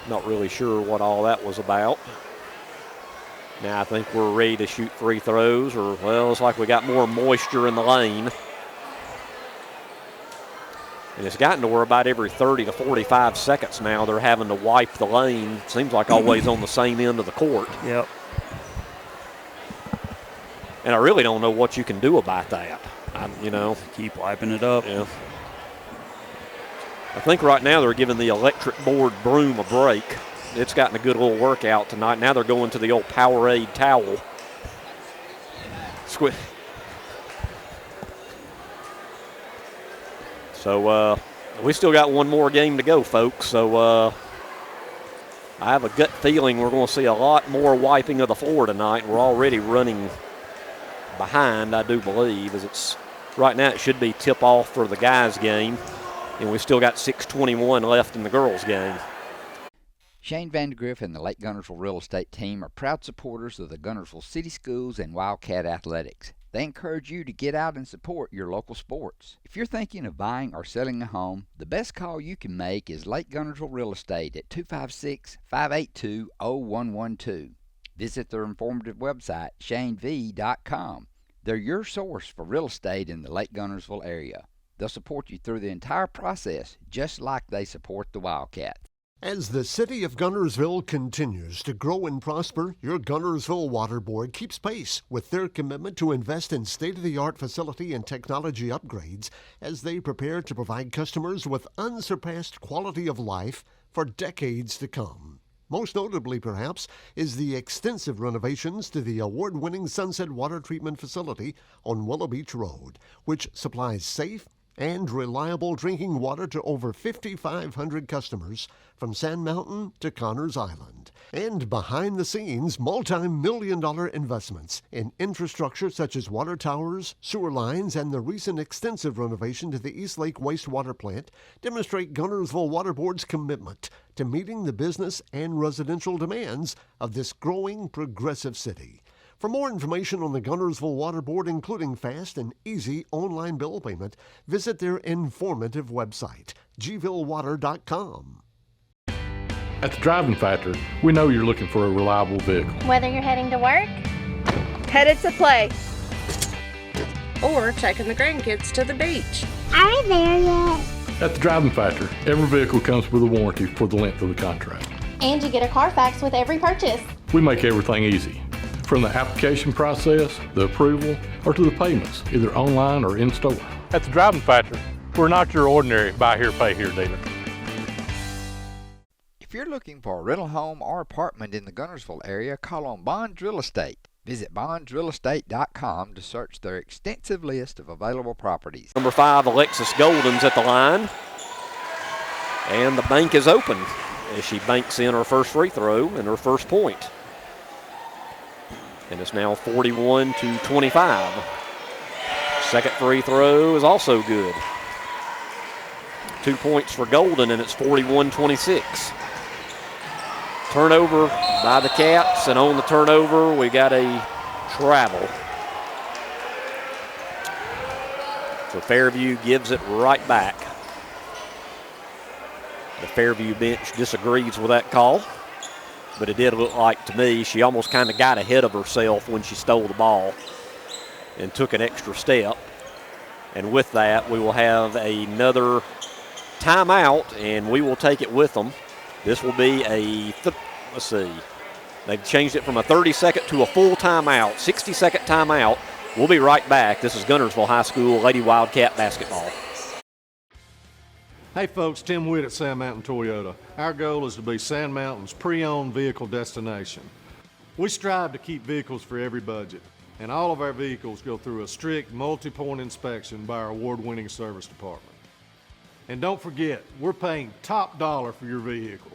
Not really sure what all that was about. Now I think we're ready to shoot free throws, or, well, it's like we got more moisture in the lane. And it's gotten to where about every 30 to 45 seconds now they're having to wipe the lane. Seems like always on the same end of the court. Yep. And I really don't know what you can do about that. Keep wiping it up. Yeah. I think right now they're giving the electric board broom a break. It's gotten a good little workout tonight. Now they're going to the old Powerade towel. So we still got one more game to go, folks. So I have a gut feeling we're going to see a lot more wiping of the floor tonight. We're already running behind, I do believe, as it's right now it should be tip-off for the guys' game, and we've still got 6:21 left in the girls' game. Shane Vandergriff and the Lake Guntersville Real Estate team are proud supporters of the Guntersville City Schools and Wildcat Athletics. They encourage you to get out and support your local sports. If you're thinking of buying or selling a home, the best call you can make is Lake Guntersville Real Estate at 256-582-0112. Visit their informative website, shanev.com. They're your source for real estate in the Lake Guntersville area. They'll support you through the entire process, just like they support the Wildcats. As the city of Guntersville continues to grow and prosper, your Guntersville Water Board keeps pace with their commitment to invest in state-of-the-art facility and technology upgrades as they prepare to provide customers with unsurpassed quality of life for decades to come. Most notably, perhaps, is the extensive renovations to the award-winning Sunset Water Treatment Facility on Willow Beach Road, which supplies safe and reliable drinking water to over 5,500 customers from Sand Mountain to Connors Island. And behind the scenes, multi-million-dollar investments in infrastructure such as water towers, sewer lines, and the recent extensive renovation to the East Lake wastewater plant demonstrate Guntersville Water Board's commitment to meeting the business and residential demands of this growing progressive city. For more information on the Guntersville Water Board, including fast and easy online bill payment, visit their informative website, gvillewater.com. At the Driving Factor, we know you're looking for a reliable vehicle. Whether you're heading to work, headed to play, or taking the grandkids to the beach. Are we there yet? At the Driving Factor, every vehicle comes with a warranty for the length of the contract. And you get a Carfax with every purchase. We make everything easy. From the application process, the approval, or to the payments, either online or in store. At the Driving Factor, we're not your ordinary buy here, pay here dealer. If you're looking for a rental home or apartment in the Guntersville area, call on Bonds Real Estate. Visit bondsrealestate.com to search their extensive list of available properties. Number 5, Alexis Golden's at the line. And the bank is open as she banks in her first free throw and her first point. And it's now 41-25. Second free throw is also good. 2 points for Golden, and it's 41-26. Turnover by the Cats, and on the turnover, we got a travel. So Fairview gives it right back. The Fairview bench disagrees with that call, but it did look like to me she almost kind of got ahead of herself when she stole the ball and took an extra step. And with that, we will have another timeout, and we will take it with them. This will be let's see. They've changed it from a 30-second to a full timeout, 60-second timeout. We'll be right back. This is Guntersville High School Lady Wildcat basketball. Hey folks, Tim Witt at Sand Mountain Toyota. Our goal is to be Sand Mountain's pre-owned vehicle destination. We strive to keep vehicles for every budget, and all of our vehicles go through a strict multi-point inspection by our award-winning service department. And don't forget, we're paying top dollar for your vehicle.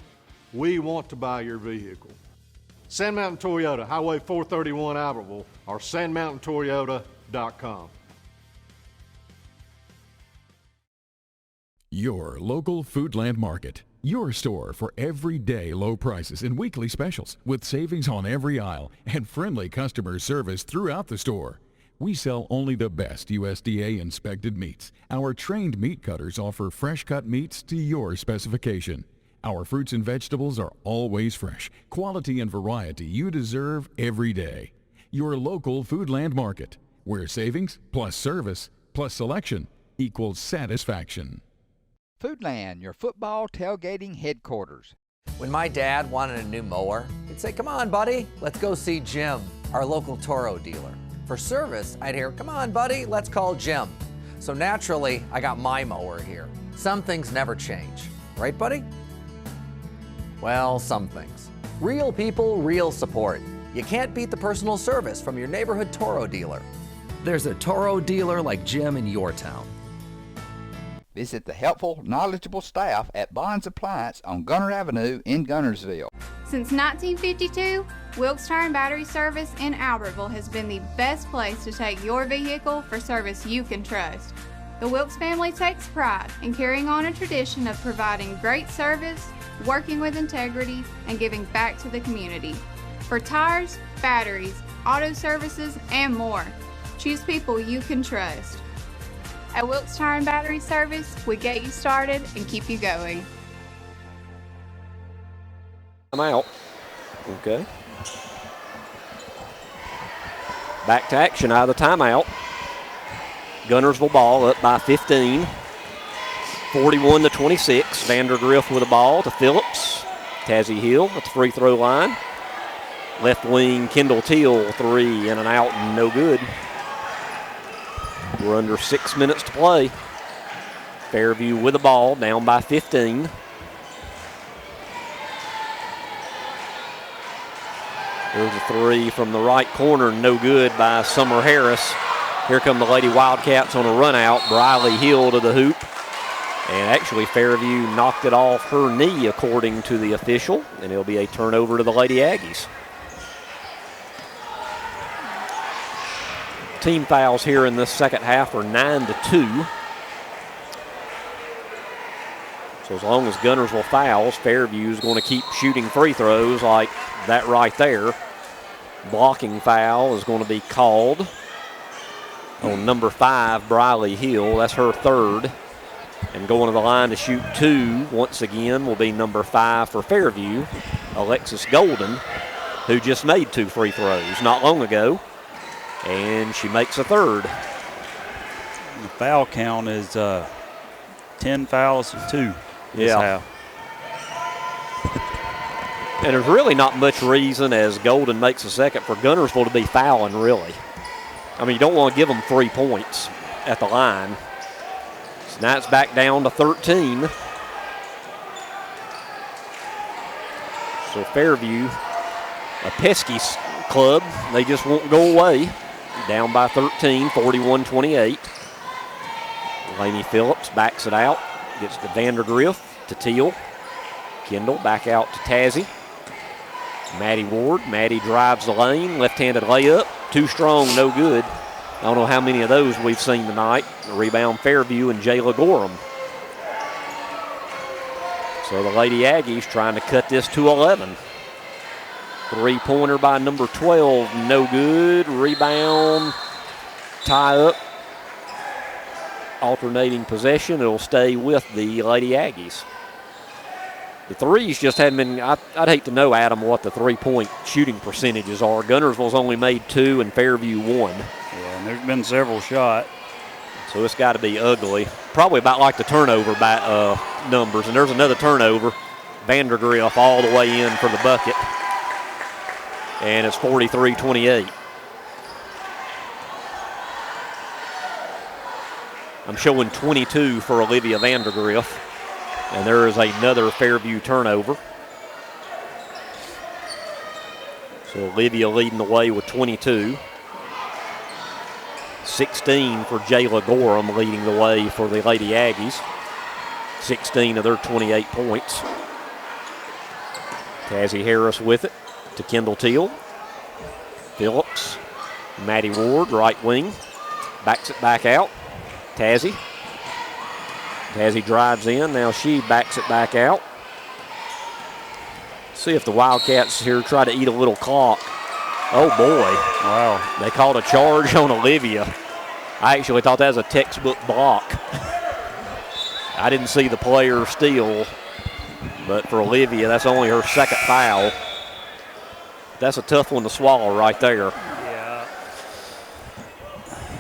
We want to buy your vehicle. Sand Mountain Toyota, Highway 431 Albertville, or sandmountaintoyota.com. Your local Foodland Market. Your store for everyday low prices and weekly specials with savings on every aisle and friendly customer service throughout the store. We sell only the best USDA inspected meats. Our trained meat cutters offer fresh cut meats to your specification. Our fruits and vegetables are always fresh, quality and variety you deserve every day. Your local Foodland Market, where savings plus service plus selection equals satisfaction. Foodland, your football tailgating headquarters. When my dad wanted a new mower, he'd say, "Come on, buddy, let's go see Jim, our local Toro dealer." For service, I'd hear, "Come on, buddy, let's call Jim." So naturally, I got my mower here. Some things never change. Right, buddy? Well, some things. Real people, real support. You can't beat the personal service from your neighborhood Toro dealer. There's a Toro dealer like Jim in your town. Visit the helpful, knowledgeable staff at Bond's Appliance on Gunter Avenue in Guntersville. Since 1952, Wilkes Tire and Battery Service in Albertville has been the best place to take your vehicle for service you can trust. The Wilkes family takes pride in carrying on a tradition of providing great service, working with integrity, and giving back to the community. For tires, batteries, auto services, and more, choose people you can trust. At Wilkes Tire and Battery Service, we get you started and keep you going. I'm out. Okay. Back to action out of the timeout. Guntersville ball up by 15. 41-26. Vandergriff with the ball to Phillips. Tazzy Hill at the free throw line. Left wing, Kendall Teal, three in and out, and no good. We're under 6 minutes to play. Fairview with the ball, down by 15. There's a three from the right corner, no good by Summer Harris. Here come the Lady Wildcats on a run out. Briley Hill to the hoop. And actually Fairview knocked it off her knee according to the official, and it'll be a turnover to the Lady Aggies. Team fouls here in this second half are 9-2. So as long as Guntersville fouls, Fairview is going to keep shooting free throws like that right there. Blocking foul is going to be called on number 5, Briley Hill. That's her third. And going to the line to shoot two once again will be number 5 for Fairview, Alexis Golden, who just made 2 free throws not long ago. And she makes a third. The foul count is 10 fouls to 2 this half. And there's really not much reason, as Golden makes a second, for Guntersville to be fouling, really. I mean, you don't want to give them 3 points at the line. So now it's back down to 13. So Fairview, a pesky club, they just won't go away. Down by 13, 41-28. Lainey Phillips backs it out, gets to Vandergriff, to Teal. Kendall back out to Tazzy. Maddie Ward. Maddie drives the lane, left-handed layup. Too strong, no good. I don't know how many of those we've seen tonight. The rebound Fairview and Jayla Gorham. So the Lady Aggies trying to cut this to 11. Three-pointer by number 12, no good. Rebound, tie up. Alternating possession, it'll stay with the Lady Aggies. The threes just haven't been, I'd hate to know, Adam, what the three-point shooting percentages are. Guntersville's only made 2 and Fairview 1. Yeah, and there's been several shots. So it's got to be ugly. Probably about like the turnover numbers. And there's another turnover. Vandergriff all the way in for the bucket. And it's 43-28. I'm showing 22 for Olivia Vandergriff. And there is another Fairview turnover. So Olivia leading the way with 22. 16 for Jayla Gorham leading the way for the Lady Aggies. 16 of their 28 points. Tazzy Harris with it to Kendall Teal. Phillips, Maddie Ward, right wing. Backs it back out. Tazzy. Tazzy drives in. Now she backs it back out. See if the Wildcats here try to eat a little clock. Oh, boy. Wow. They called a charge on Olivia. I actually thought that was a textbook block. I didn't see the player steal, but for Olivia, that's only her second foul. That's a tough one to swallow right there. Yeah.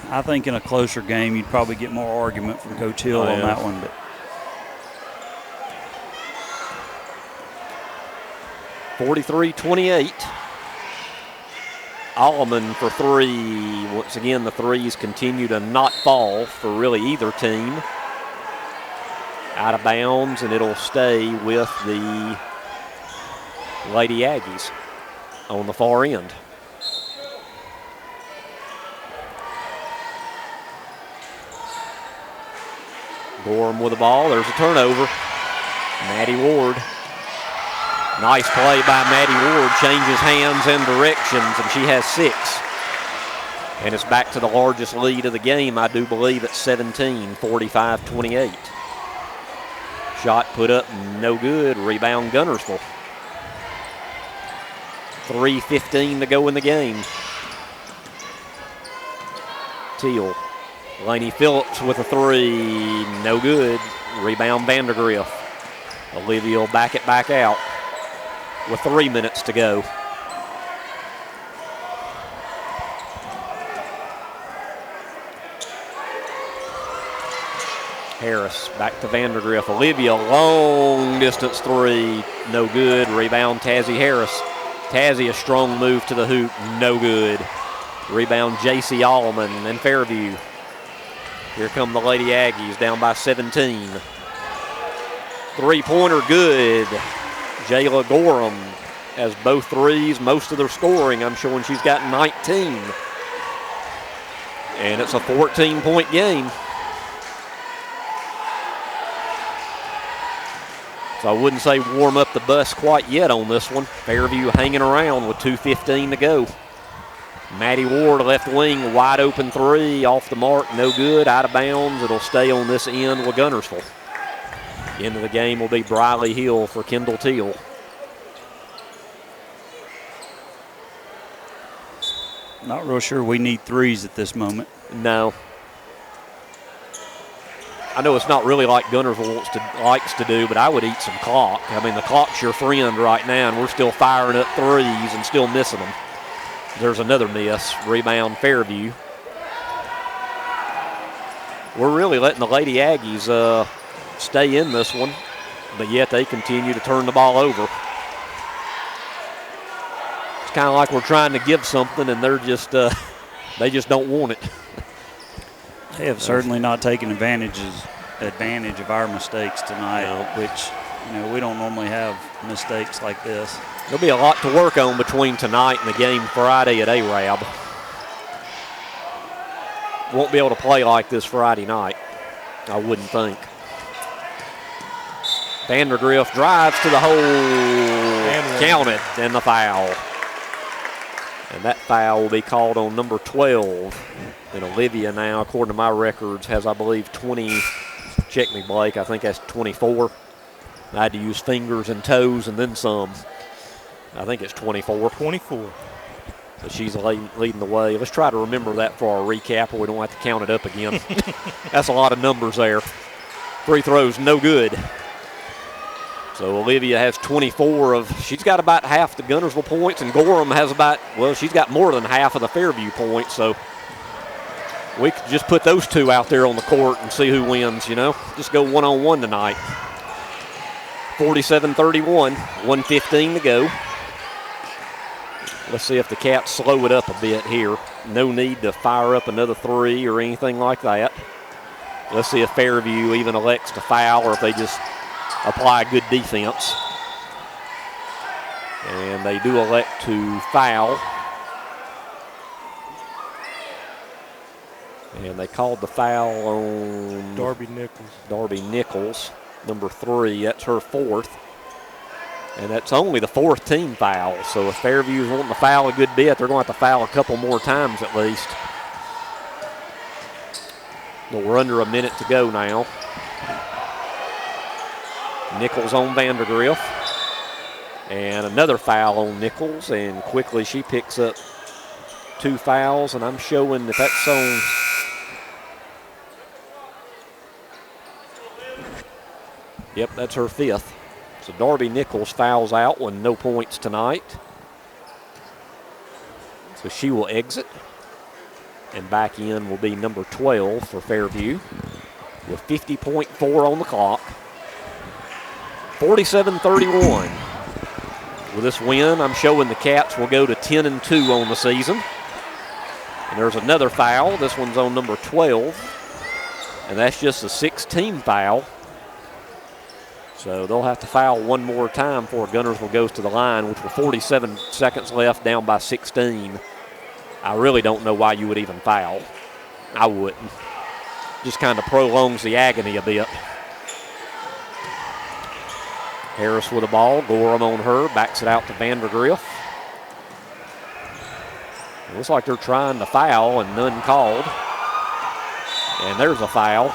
I think in a closer game, you'd probably get more argument from Coach Hill on that one. But 43-28. Allman for 3. Once again, the threes continue to not fall for really either team. Out of bounds, and it'll stay with the Lady Aggies on the far end. Gorham with the ball. There's a turnover. Maddie Ward. Nice play by Maddie Ward. Changes hands and directions, and she has 6. And it's back to the largest lead of the game, I do believe, at 17, 45-28. Shot put up, no good. Rebound Guntersville. 3:15 to go in the game. Teal. Lainey Phillips with a 3, no good. Rebound Vandergriff. Olivia will back it back out with 3 minutes to go. Harris back to Vandergriff. Olivia, long distance 3, no good. Rebound Tazzy Harris. Tazzy, a strong move to the hoop, no good. Rebound J.C. Allman and Fairview. Here come the Lady Aggies down by 17. Three-pointer good. Jayla Gorham has both threes, most of their scoring. I'm showing she's got 19. And it's a 14-point game. So I wouldn't say warm up the bus quite yet on this one. Fairview hanging around with 2:15 to go. Maddie Ward, left wing, wide open 3, off the mark, no good, out of bounds. It'll stay on this end with Guntersville. End of the game will be Briley Hill for Kendall Teal. Not real sure we need threes at this moment. No. I know it's not really like Guntersville likes to do, but I would eat some clock. I mean, the clock's your friend right now, and we're still firing up threes and still missing them. There's another miss. Rebound Fairview. We're really letting the Lady Aggies stay in this one, but yet they continue to turn the ball over. It's kind of like we're trying to give something, and they're just they just don't want it. They have certainly not taken advantage of our mistakes tonight, which, we don't normally have mistakes like this. There'll be a lot to work on between tonight and the game Friday at Arab. Won't be able to play like this Friday night, I wouldn't think. Vandergriff drives to the hole, counted, and the foul. And that foul will be called on number 12. And Olivia now, according to my records, has, I believe, 20. Check me, Blake. I think that's 24. I had to use fingers and toes and then some. I think it's 24. 24. So she's leading the way. Let's try to remember that for our recap, or we don't have to count it up again. That's a lot of numbers there. Free throws, no good. So Olivia has 24 of, she's got about half the Guntersville points, and Gorham has about, well, she's got more than half of the Fairview points. So we could just put those two out there on the court and see who wins, you know. Just go one-on-one tonight. 47-31, 1:15 to go. Let's see if the Cats slow it up a bit here. No need to fire up another three or anything like that. Let's see if Fairview even elects to foul or if they just apply good defense. And they do elect to foul. And they called the foul on Darby Nichols. Darby Nichols, number 3. That's her 4th. And that's only the 4th team foul. So if Fairview's wanting to foul a good bit, they're going to have to foul a couple more times at least. But we're under a minute to go now. Nichols on Vandergriff. And another foul on Nichols. And quickly she picks up 2 fouls. And I'm showing that that's on. Yep, that's her 5th. So Darby Nichols fouls out with no points tonight. So she will exit. And back in will be number 12 for Fairview with 50.4 on the clock. 47-31. With this win, I'm showing the Cats will go to 10-2 on the season. And there's another foul. This one's on number 12. And that's just a 6-team foul. So they'll have to foul one more time before Guntersville goes to the line, which with 47 seconds left, down by 16. I really don't know why you would even foul. I wouldn't. Just kind of prolongs the agony a bit. Harris with the ball, Gorham on her, backs it out to Vandergriff. It looks like they're trying to foul and none called. And there's a foul.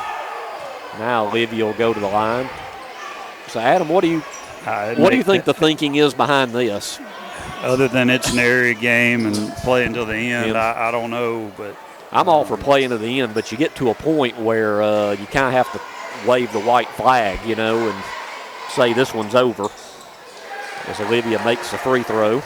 Now Olivia will go to the line. So Adam, what do you think the thinking is behind this? Other than it's an area game and play until the end, I don't know. But I'm all for playing to the end, but you get to a point where you kind of have to wave the white flag, you know, and say this one's over. As Olivia makes the free throw.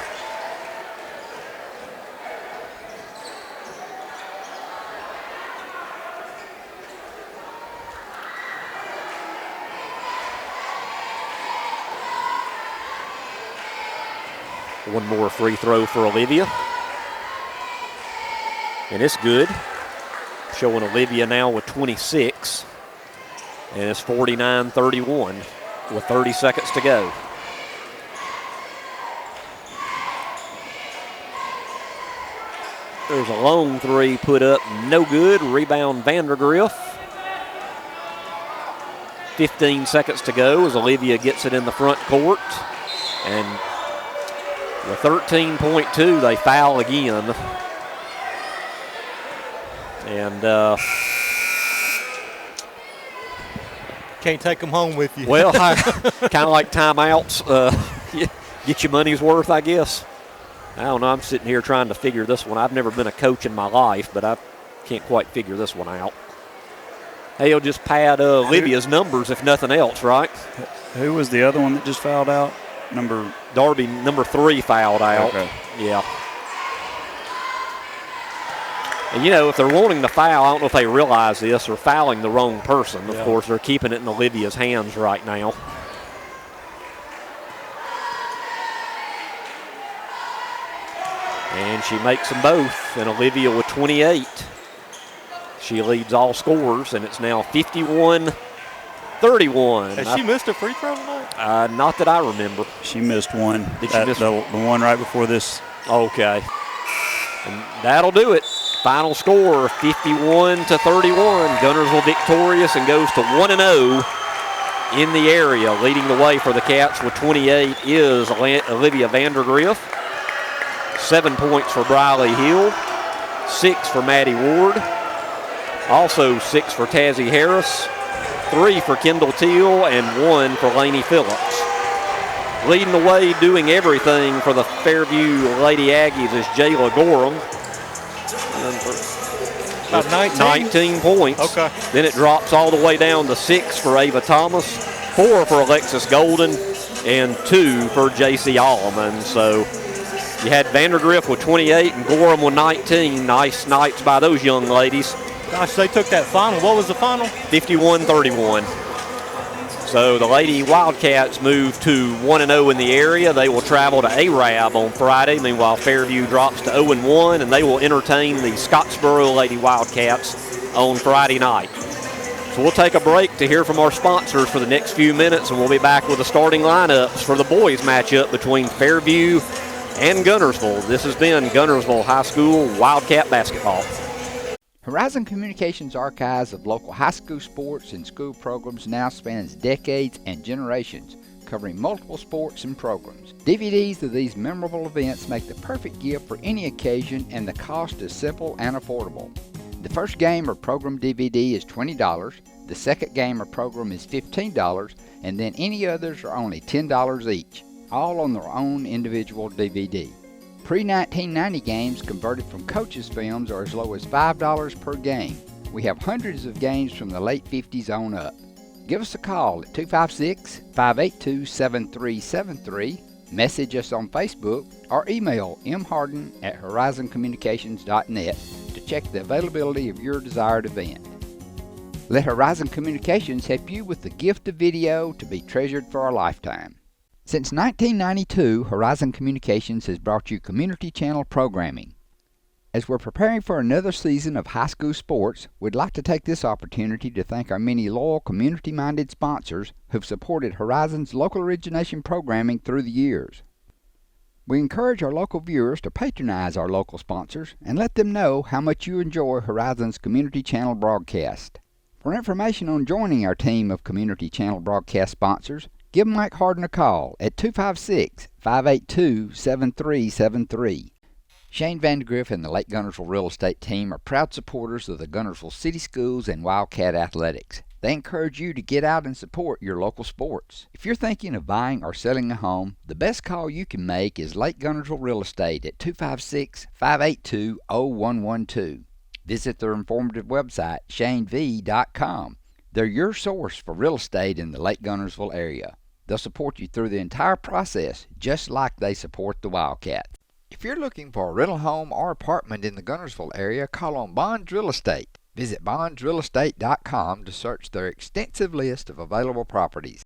One more free throw for Olivia. And it's good. Showing Olivia now with 26. And it's 49-31 with 30 seconds to go. There's a long three put up, no good. Rebound Vandergriff. 15 seconds to go as Olivia gets it in the front court. And with 13.2, they foul again. And can't take them home with you. Well, kind of like timeouts. Get your money's worth, I guess. I don't know. I'm sitting here trying to figure this one. I've never been a coach in my life, but I can't quite figure this one out. Hey, he'll just pad Olivia's numbers if nothing else, right? Who was the other one that just fouled out? Darby, number 3 fouled out. Okay. Yeah. And, you know, if they're wanting to foul, I don't know if they realize this, they're fouling the wrong person. Of course, they're keeping it in Olivia's hands right now. And she makes them both, and Olivia with 28. She leads all scorers, and it's now 51-31. Has she missed a free throw tonight? Not that I remember. She missed one. Did she miss the one right before this? Okay. And that'll do it. Final score, 51-31. Guntersville victorious and goes to 1-0 in the area. Leading the way for the Cats with 28 is Olivia Vandergriff. 7 points for Briley Hill. 6 for Maddie Ward. Also 6 for Tazzy Harris. 3 for Kendall Teal and 1 for Lainey Phillips. Leading the way, doing everything for the Fairview Lady Aggies is Jayla Gorham. About 19 points. Okay. Then it drops all the way down to 6 for Ava Thomas, 4 for Alexis Golden, and 2 for J.C. Alleman. So you had Vandergrift with 28 and Gorham with 19. Nice nights by those young ladies. Gosh, they took that final. What was the final? 51-31. So the Lady Wildcats move to 1-0 in the area. They will travel to Arab on Friday. Meanwhile, Fairview drops to 0-1, and they will entertain the Scottsboro Lady Wildcats on Friday night. So we'll take a break to hear from our sponsors for the next few minutes, and we'll be back with the starting lineups for the boys matchup between Fairview and Guntersville. This has been Guntersville High School Wildcat basketball. Horizon Communications' archives of local high school sports and school programs now spans decades and generations, covering multiple sports and programs. DVDs of these memorable events make the perfect gift for any occasion, and the cost is simple and affordable. The first game or program DVD is $20, the second game or program is $15, and then any others are only $10 each, all on their own individual DVD. Pre-1990 games converted from coaches' films are as low as $5 per game. We have hundreds of games from the late 50s on up. Give us a call at 256-582-7373, message us on Facebook, or email mharden@horizoncommunications.net to check the availability of your desired event. Let Horizon Communications help you with the gift of video to be treasured for a lifetime. Since 1992, Horizon Communications has brought you community channel programming. As we're preparing for another season of high school sports, we'd like to take this opportunity to thank our many loyal community-minded sponsors who've supported Horizon's local origination programming through the years. We encourage our local viewers to patronize our local sponsors and let them know how much you enjoy Horizon's community channel broadcast. For information on joining our team of community channel broadcast sponsors, give Mike Harden a call at 256-582-7373. Shane Vandergrift and the Lake Guntersville Real Estate Team are proud supporters of the Guntersville City Schools and Wildcat Athletics. They encourage you to get out and support your local sports. If you're thinking of buying or selling a home, the best call you can make is Lake Guntersville Real Estate at 256-582-0112. Visit their informative website, shanev.com. They're your source for real estate in the Lake Guntersville area. They'll support you through the entire process, just like they support the Wildcat. If you're looking for a rental home or apartment in the Guntersville area, call on Bonds Real Estate. Visit bondsrealestate.com to search their extensive list of available properties.